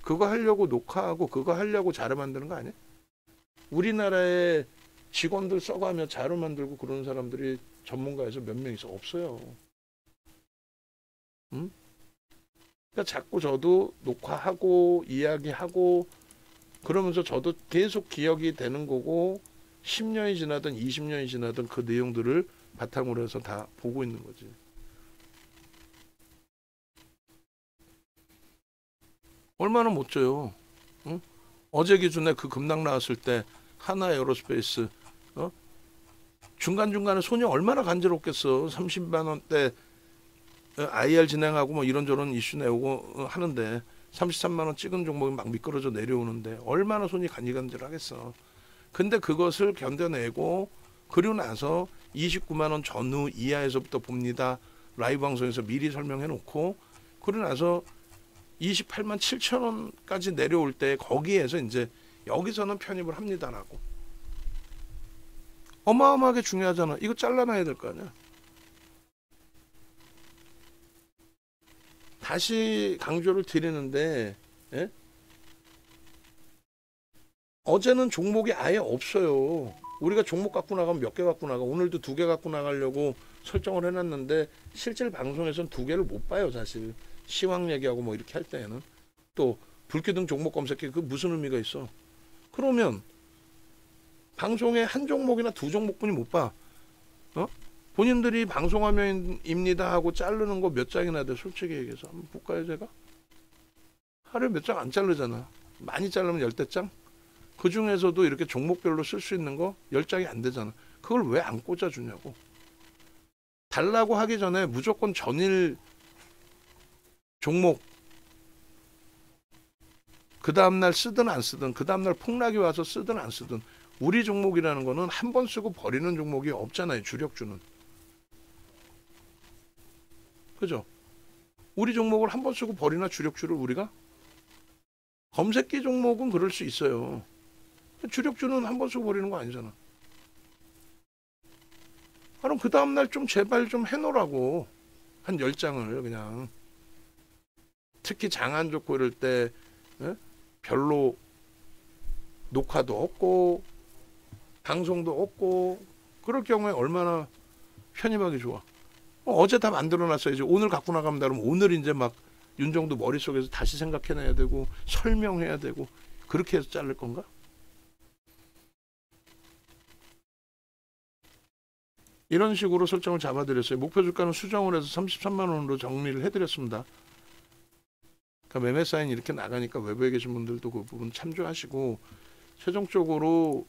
그거 하려고 녹화하고 그거 하려고 자료 만드는 거 아니야? 우리나라에 직원들 써가며 자료 만들고 그러는 사람들이 전문가에서 몇 명 있어? 없어요. 응? 그러니까 자꾸 저도 녹화하고 이야기하고 그러면서 저도 계속 기억이 되는 거고, 10년이 지나든 20년이 지나든 그 내용들을 바탕으로 해서 다 보고 있는 거지. 얼마나 멋져요. 응? 어제 기준에 그 급락 나왔을 때 하나 에어로스페이스 중간중간에 손이 얼마나 간지럽겠어. 30만 원대 IR 진행하고 뭐 이런저런 이슈 내오고 하는데 33만 원 찍은 종목이 막 미끄러져 내려오는데 얼마나 손이 간질간질하겠어. 근데 그것을 견뎌내고 그리고 나서 29만 원 전후 이하에서부터 봅니다. 라이브 방송에서 미리 설명해 놓고 그러고 나서 28만 7천 원까지 내려올 때 거기에서 이제 여기서는 편입을 합니다라고. 어마어마하게 중요하잖아. 이거 잘라놔야 될 거 아니야. 다시 강조를 드리는데 어제는 종목이 아예 없어요. 우리가 종목 갖고 나가면 몇 개 갖고 나가. 오늘도 2개 갖고 나가려고 설정을 해놨는데 실질 방송에서는 2개를 못 봐요. 사실 시황 얘기하고 뭐 이렇게 할 때에는 또 불기둥 종목 검색해. 그 무슨 의미가 있어? 그러면 방송에 한 종목이나 2종목뿐이 못 봐. 본인들이 방송화면입니다 하고 자르는 거 몇 장이나 돼? 솔직히 얘기해서 한번 볼까요? 제가 하루에 몇 장 안 자르잖아. 많이 자르면 10대 장? 그 중에서도 이렇게 종목별로 쓸 수 있는 거 10장이 안 되잖아. 그걸 왜 안 꽂아주냐고. 달라고 하기 전에 무조건 전일 종목 그 다음날 쓰든 안 쓰든, 그 다음날 폭락이 와서 쓰든 안 쓰든, 우리 종목이라는 거는 한 번 쓰고 버리는 종목이 없잖아요. 주력주는. 그죠? 우리 종목을 한 번 쓰고 버리나 주력주를 우리가? 검색기 종목은 그럴 수 있어요. 주력주는 한 번 쓰고 버리는 거 아니잖아. 그럼 그 다음날 좀 제발 좀 해놓으라고. 한 10장을 그냥. 특히 장 안 좋고 이럴 때 별로 녹화도 없고 방송도 없고 그럴 경우에 얼마나 편입하기 좋아. 어제 다 만들어놨어야지. 오늘 갖고 나가면 그러면 오늘 이제 막 윤정도 머릿속에서 다시 생각해내야 되고 설명해야 되고 그렇게 해서 자를 건가? 이런 식으로 설정을 잡아드렸어요. 목표 주가는 수정을 해서 33만 원으로 정리를 해드렸습니다. 그러니까 매매 사인 이렇게 나가니까 외부에 계신 분들도 그 부분 참조하시고 최종적으로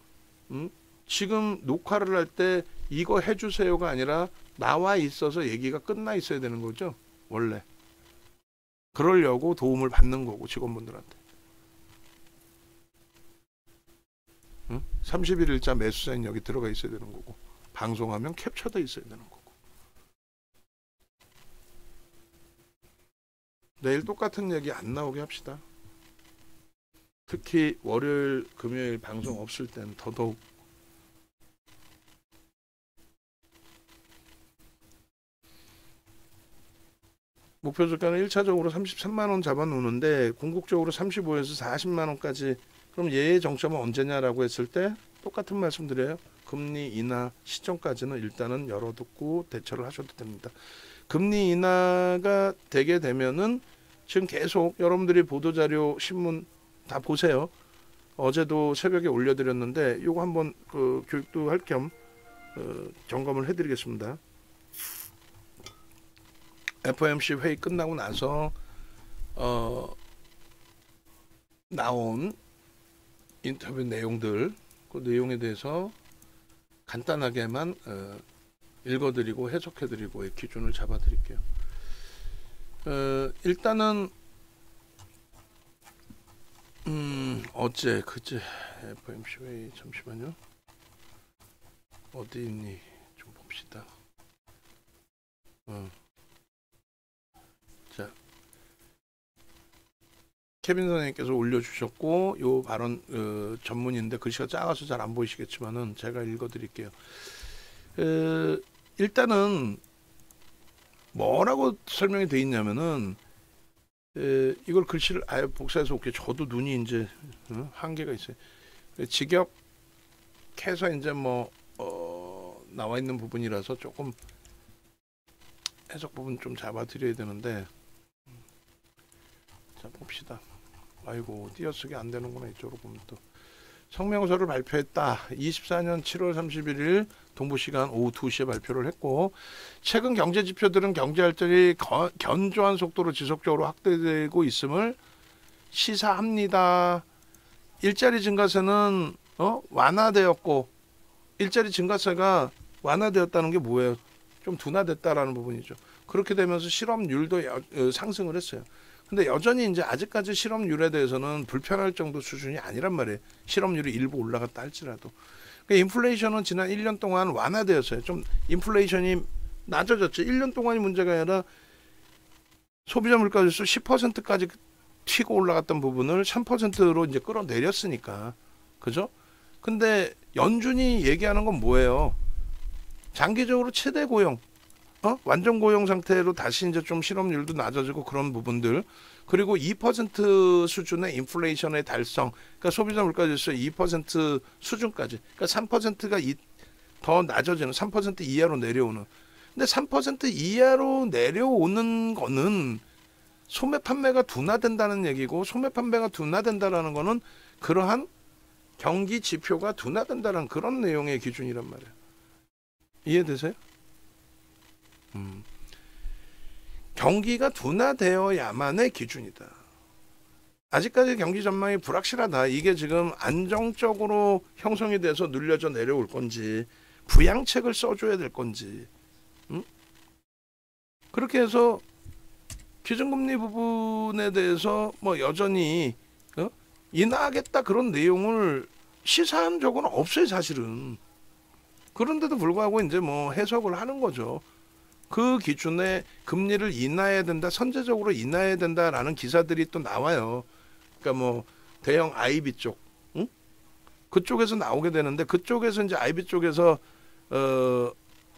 지금 녹화를 할 때 이거 해주세요가 아니라 나와 있어서 얘기가 끝나 있어야 되는 거죠. 원래 그러려고 도움을 받는 거고 직원분들한테 31일자 매수 사인 여기 들어가 있어야 되는 거고 방송하면 캡처돼 있어야 되는 거고 내일 똑같은 얘기 안 나오게 합시다. 특히 월요일 금요일 방송 없을 땐 더더욱 목표 주가는 1차적으로 33만원 잡아놓는데 궁극적으로 35에서 40만원까지 그럼 얘의 정점은 언제냐라고 했을 때 똑같은 말씀 드려요. 금리 인하 시점까지는 일단은 열어두고 대처를 하셔도 됩니다. 금리 인하가 되게 되면은 지금 계속 여러분들이 보도자료 신문 다 보세요. 어제도 새벽에 올려드렸는데 요거 한번 그 교육도 할 겸 점검을 해드리겠습니다. FOMC 회의 끝나고 나서 나온 인터뷰 내용들 그 내용에 대해서 간단하게만 읽어드리고 해석해드리고 기준을 잡아드릴게요. 일단은 어제 그제 FOMC 회의 잠시만요. 어디 있니 좀 봅시다. 자, 케빈 선생님께서 올려주셨고 요 발언 전문인데 글씨가 작아서 잘 안 보이시겠지만은 제가 읽어드릴게요. 일단은 뭐라고 설명이 돼 있냐면은 이걸 글씨를 아예 복사해서 올게요. 저도 눈이 이제 한계가 있어요. 직역해서 이제 뭐 나와 있는 부분이라서 조금 해석 부분 좀 잡아드려야 되는데 자 봅시다. 아이고 띄어쓰기 안 되는구나. 이쪽으로 보면 또 성명서를 발표했다. 24년 7월 31일 동부시간 오후 2시에 발표를 했고 최근 경제 지표들은 경제 발전이 견조한 속도로 지속적으로 확대되고 있음을 시사합니다. 일자리 증가세는 완화되었고 일자리 증가세가 완화되었다는 게 뭐예요? 좀 둔화됐다라는 부분이죠. 그렇게 되면서 실업률도 상승을 했어요. 근데 여전히 이제 아직까지 실업률에 대해서는 불편할 정도 수준이 아니란 말이에요. 실업률이 일부 올라갔다 할지라도. 그러니까 인플레이션은 지난 1년 동안 완화되었어요. 좀 인플레이션이 낮아졌죠. 1년 동안이 문제가 아니라 소비자 물가지수 10%까지 튀고 올라갔던 부분을 3%로 이제 끌어내렸으니까. 그죠? 근데 연준이 얘기하는 건 뭐예요? 장기적으로 최대 고용, 완전 고용 상태로 다시 이제 좀 실업률도 낮아지고 그런 부분들, 그리고 2% 수준의 인플레이션의 달성, 그러니까 소비자 물가지수 2% 수준까지, 그러니까 3%가 더 낮아지는 3% 이하로 내려오는. 근데 3% 이하로 내려오는 거는 소매 판매가 둔화된다는 얘기고, 소매 판매가 둔화된다라는 거는 그러한 경기 지표가 둔화된다는 그런 내용의 기준이란 말이에요. 이해되세요? 경기가 둔화되어야만의 기준이다. 아직까지 경기 전망이 불확실하다. 이게 지금 안정적으로 형성이 돼서 눌려져 내려올 건지 부양책을 써줘야 될 건지 그렇게 해서 기준금리 부분에 대해서 뭐 여전히 인하하겠다 그런 내용을 시사한 적은 없어요 사실은. 그런데도 불구하고 이제 뭐 해석을 하는 거죠. 그 기준에 금리를 인하해야 된다, 선제적으로 인하해야 된다라는 기사들이 또 나와요. 그러니까 뭐 대형 IB 쪽, 그쪽에서 나오게 되는데 그쪽에서 이제 IB 쪽에서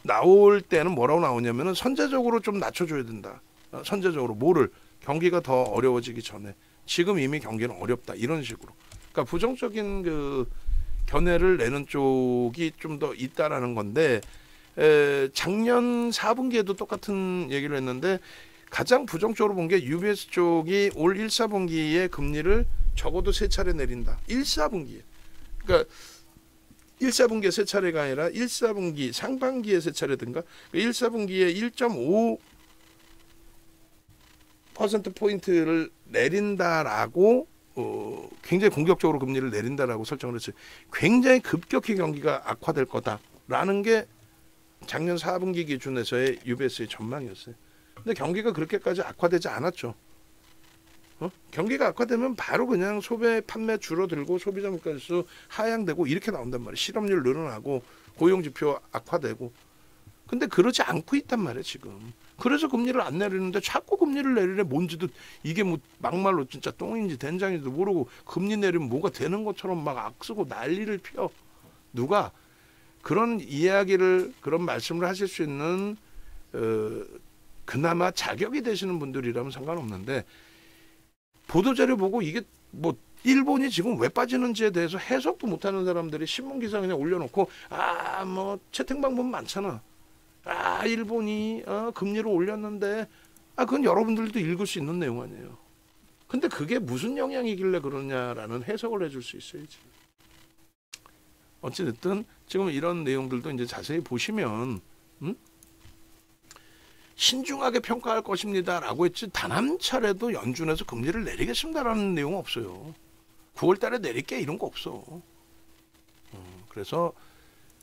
나올 때는 뭐라고 나오냐면은 선제적으로 좀 낮춰줘야 된다. 선제적으로 뭐를 경기가 더 어려워지기 전에 지금 이미 경기는 어렵다 이런 식으로. 그러니까 부정적인 그 견해를 내는 쪽이 좀 더 있다라는 건데 작년 4분기에도 똑같은 얘기를 했는데 가장 부정적으로 본 게 UBS 쪽이 올 1, 4분기에 금리를 적어도 3차례 내린다. 1, 4분기에. 그러니까 1, 4분기에 세 차례가 아니라 1, 4분기 상반기에 세 차례든가 1, 4분기에 1.5%포인트를 내린다라고 굉장히 공격적으로 금리를 내린다라고 설정을 했어요. 굉장히 급격히 경기가 악화될 거다라는 게 작년 4분기 기준에서의 UBS의 전망이었어요. 근데 경기가 그렇게까지 악화되지 않았죠. 경기가 악화되면 바로 그냥 소비 판매 줄어들고 소비자 물가지수 하향되고 이렇게 나온단 말이에요. 실업률 늘어나고 고용지표 악화되고. 근데 그러지 않고 있단 말이에요 지금. 그래서 금리를 안 내리는데 자꾸 금리를 내리래. 뭔지도 이게 뭐 막말로 진짜 똥인지 된장인지도 모르고 금리 내리면 뭐가 되는 것처럼 막 악쓰고 난리를 펴. 누가 그런 이야기를 그런 말씀을 하실 수 있는 그나마 자격이 되시는 분들이라면 상관없는데 보도자료 보고 이게 뭐 일본이 지금 왜 빠지는지에 대해서 해석도 못하는 사람들이 신문기사 그냥 올려놓고 뭐 채팅 방법 많잖아. 일본이 금리를 올렸는데 그건 여러분들도 읽을 수 있는 내용 아니에요. 근데 그게 무슨 영향이길래 그러냐라는 해석을 해줄 수 있어야지. 어찌됐든 지금 이런 내용들도 이제 자세히 보시면 신중하게 평가할 것입니다라고 했지 단 한 차례도 연준에서 금리를 내리겠습니다라는 내용 없어요. 9월 달에 내릴게 이런 거 없어. 그래서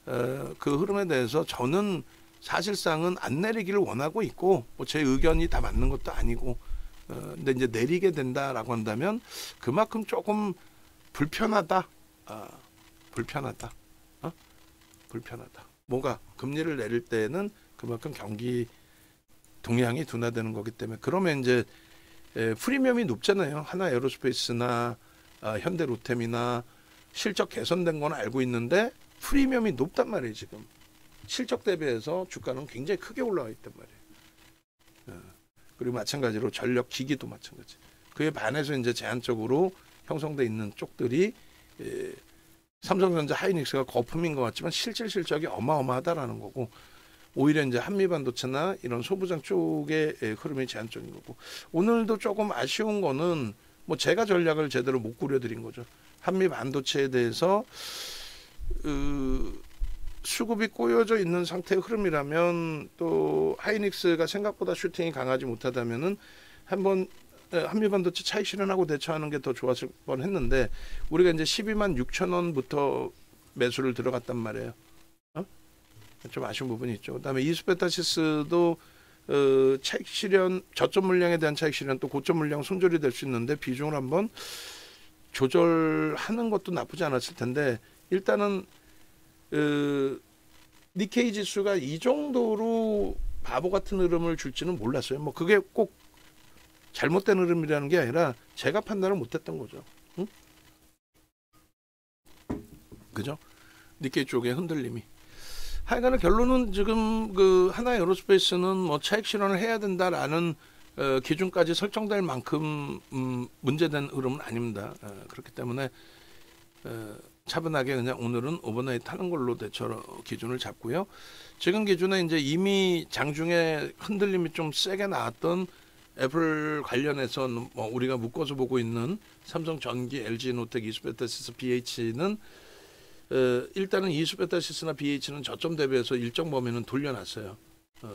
그 흐름에 대해서 저는 사실상은 안 내리기를 원하고 있고 뭐 제 의견이 다 맞는 것도 아니고 근데 이제 내리게 된다라고 한다면 그만큼 조금 불편하다. 불편하다. 불편하다. 뭐가 금리를 내릴 때는 그만큼 경기 동향이 둔화되는 거기 때문에 그러면 이제 프리미엄이 높잖아요. 하나 에어로스페이스나 현대 로템이나 실적 개선된 건 알고 있는데 프리미엄이 높단 말이에요 지금. 실적 대비해서 주가는 굉장히 크게 올라와 있단 말이에요. 그리고 마찬가지로 전력 기기도 마찬가지. 그에 반해서 이제 제한적으로 형성돼 있는 쪽들이 삼성전자, 하이닉스가 거품인 것 같지만 실질 실적이 어마어마하다라는 거고 오히려 이제 한미반도체나 이런 소부장 쪽의 흐름이 제한적인 거고 오늘도 조금 아쉬운 거는 뭐 제가 전략을 제대로 못 꾸려드린 거죠. 한미반도체에 대해서 수급이 꼬여져 있는 상태의 흐름이라면 또 하이닉스가 생각보다 슈팅이 강하지 못하다면은 한번 한미반도체 차익 실현하고 대처하는 게 더 좋았을 뻔했는데 우리가 이제 12만 6천 원부터 매수를 들어갔단 말이에요. 좀 아쉬운 부분이 있죠. 그다음에 이수페타시스도 차익 실현 저점 물량에 대한 차익 실현 또 고점 물량 손절이 될 수 있는데 비중을 한번 조절하는 것도 나쁘지 않았을 텐데 일단은 니케이 지수가 이 정도로 바보 같은 흐름을 줄지는 몰랐어요. 뭐 그게 꼭 잘못된 흐름이라는 게 아니라 제가 판단을 못했던 거죠. 응? 그죠? 니케이 쪽의 흔들림이. 하여간에 결론은 지금 그 하나 에어로스페이스는 뭐 차익 실현을 해야 된다라는 기준까지 설정될 만큼 문제된 흐름은 아닙니다. 그렇기 때문에 차분하게 그냥 오늘은 오버나이트 하는 걸로 대처 기준을 잡고요. 지금 기준에 이제 이미 장중에 흔들림이 좀 세게 나왔던 애플 관련해서 뭐 우리가 묶어서 보고 있는 삼성전기, LG노텍, 이수페타시스, BH는 일단은 이수페타시스나 BH는 저점 대비해서 일정 범위는 돌려놨어요.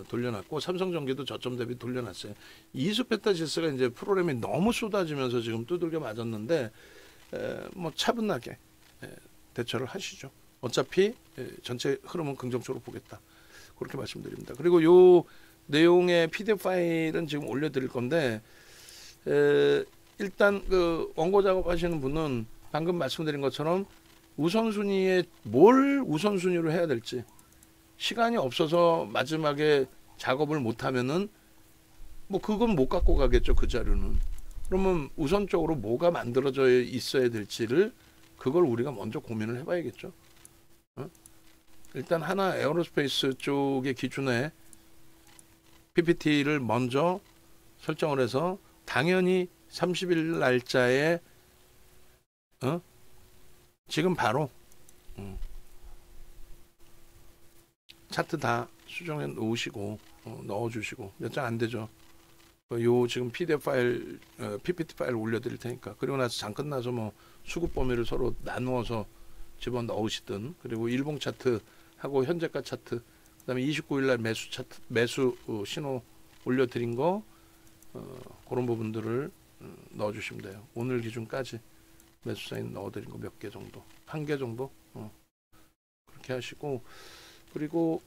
돌려놨고 삼성전기도 저점 대비 돌려놨어요. 이수페타시스가 이제 프로그램이 너무 쏟아지면서 지금 두들겨 맞았는데 뭐 차분하게 대처를 하시죠. 어차피 전체 흐름은 긍정적으로 보겠다. 그렇게 말씀드립니다. 그리고 요 내용의 PDF 파일은 지금 올려드릴 건데 일단 그 원고 작업하시는 분은 방금 말씀드린 것처럼 우선순위에 뭘 우선순위로 해야 될지 시간이 없어서 마지막에 작업을 못하면은 뭐 그건 못 갖고 가겠죠. 그 자료는. 그러면 우선적으로 뭐가 만들어져 있어야 될지를 그걸 우리가 먼저 고민을 해봐야겠죠. 일단 하나 에어로스페이스 쪽의 기준에 PPT를 먼저 설정을 해서 당연히 30일 날짜에 지금 바로 차트 다 수정해 놓으시고 넣어주시고 몇 장 안 되죠. 요 지금 PDF 파일, PPT 파일 올려드릴 테니까 그리고 나서 장 끝나서 뭐 수급 범위를 서로 나누어서 집어 넣으시든, 그리고 일봉 차트하고 현재가 차트, 그다음에 29일 날 매수 차트, 매수 신호 올려드린 거, 그런 부분들을 넣어주시면 돼요. 오늘 기준까지 매수 사인 넣어드린 거 몇 개 정도, 한 개 정도, 그렇게 하시고, 그리고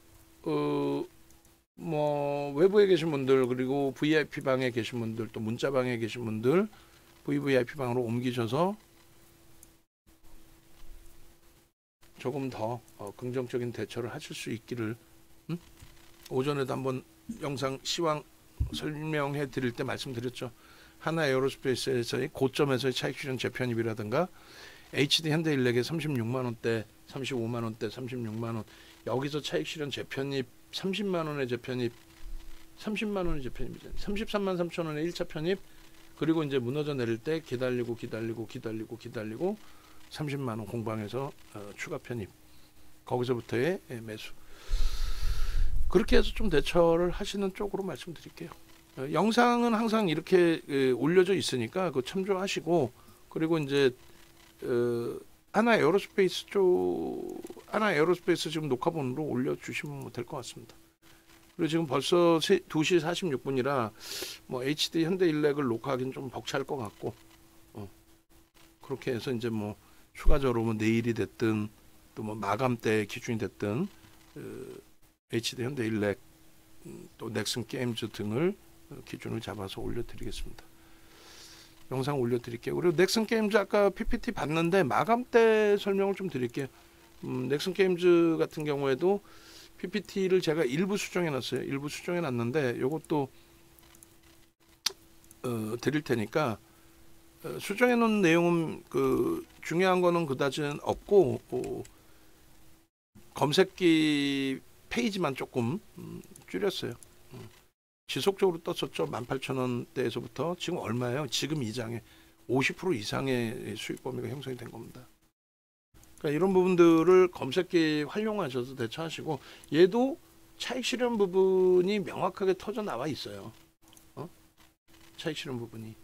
뭐 외부에 계신 분들, 그리고 VIP 방에 계신 분들, 또 문자 방에 계신 분들 VVIP 방으로 옮기셔서 조금 더 긍정적인 대처를 하실 수 있기를, 오전에도 한번 영상 시황 설명해 드릴 때 말씀드렸죠. 하나 에어로스페이스에서의 고점에서의 차익 실현 재편입이라든가 HD 현대일렉의 36만 원대, 35만 원대, 36만 원, 여기서 차익 실현 재편입 30만 원의 재편입, 30만 원의 재편입이잖아요. 33만 3천 원의 1차 편입, 그리고 이제 무너져 내릴 때 기다리고 30만 원 공방에서 추가 편입, 거기서부터의 매수. 그렇게 해서 좀 대처를 하시는 쪽으로 말씀드릴게요. 영상은 항상 이렇게 올려져 있으니까 그 참조하시고, 그리고 이제 하나 에어로스페이스 지금 녹화본으로 올려주시면 될 것 같습니다. 그리고 지금 벌써 2시 46분이라 뭐 HD 현대일렉을 녹화하기는 좀 벅찰 것 같고, 그렇게 해서 이제 뭐 추가적으로 뭐 내일이 됐든 또 뭐 마감 때 기준이 됐든 HD 현대일렉, 또 넥슨 게임즈 등을 기준을 잡아서 올려드리겠습니다. 영상 올려드릴게요. 그리고 넥슨 게임즈 아까 PPT 봤는데 마감 때 설명을 좀 드릴게요. 넥슨 게임즈 같은 경우에도 PPT를 제가 일부 수정해 놨어요. 일부 수정해 놨는데 요것도 드릴 테니까, 수정해 놓은 내용은 중요한 거는 그다지는 없고, 검색기 페이지만 조금 줄였어요. 지속적으로 떴었죠. 18,000원대에서부터 지금 얼마예요? 지금 이 장에 50% 이상의 수익 범위가 형성이 된 겁니다. 그러니까 이런 부분들을 검색기 활용하셔서 대처하시고, 얘도 차익 실현 부분이 명확하게 터져 나와 있어요. 차익 실현 부분이.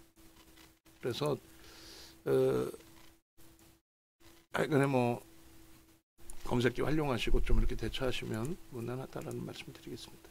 그래서 그냥 뭐 검색기 활용하시고 좀 이렇게 대처하시면 무난하다라는 말씀드리겠습니다.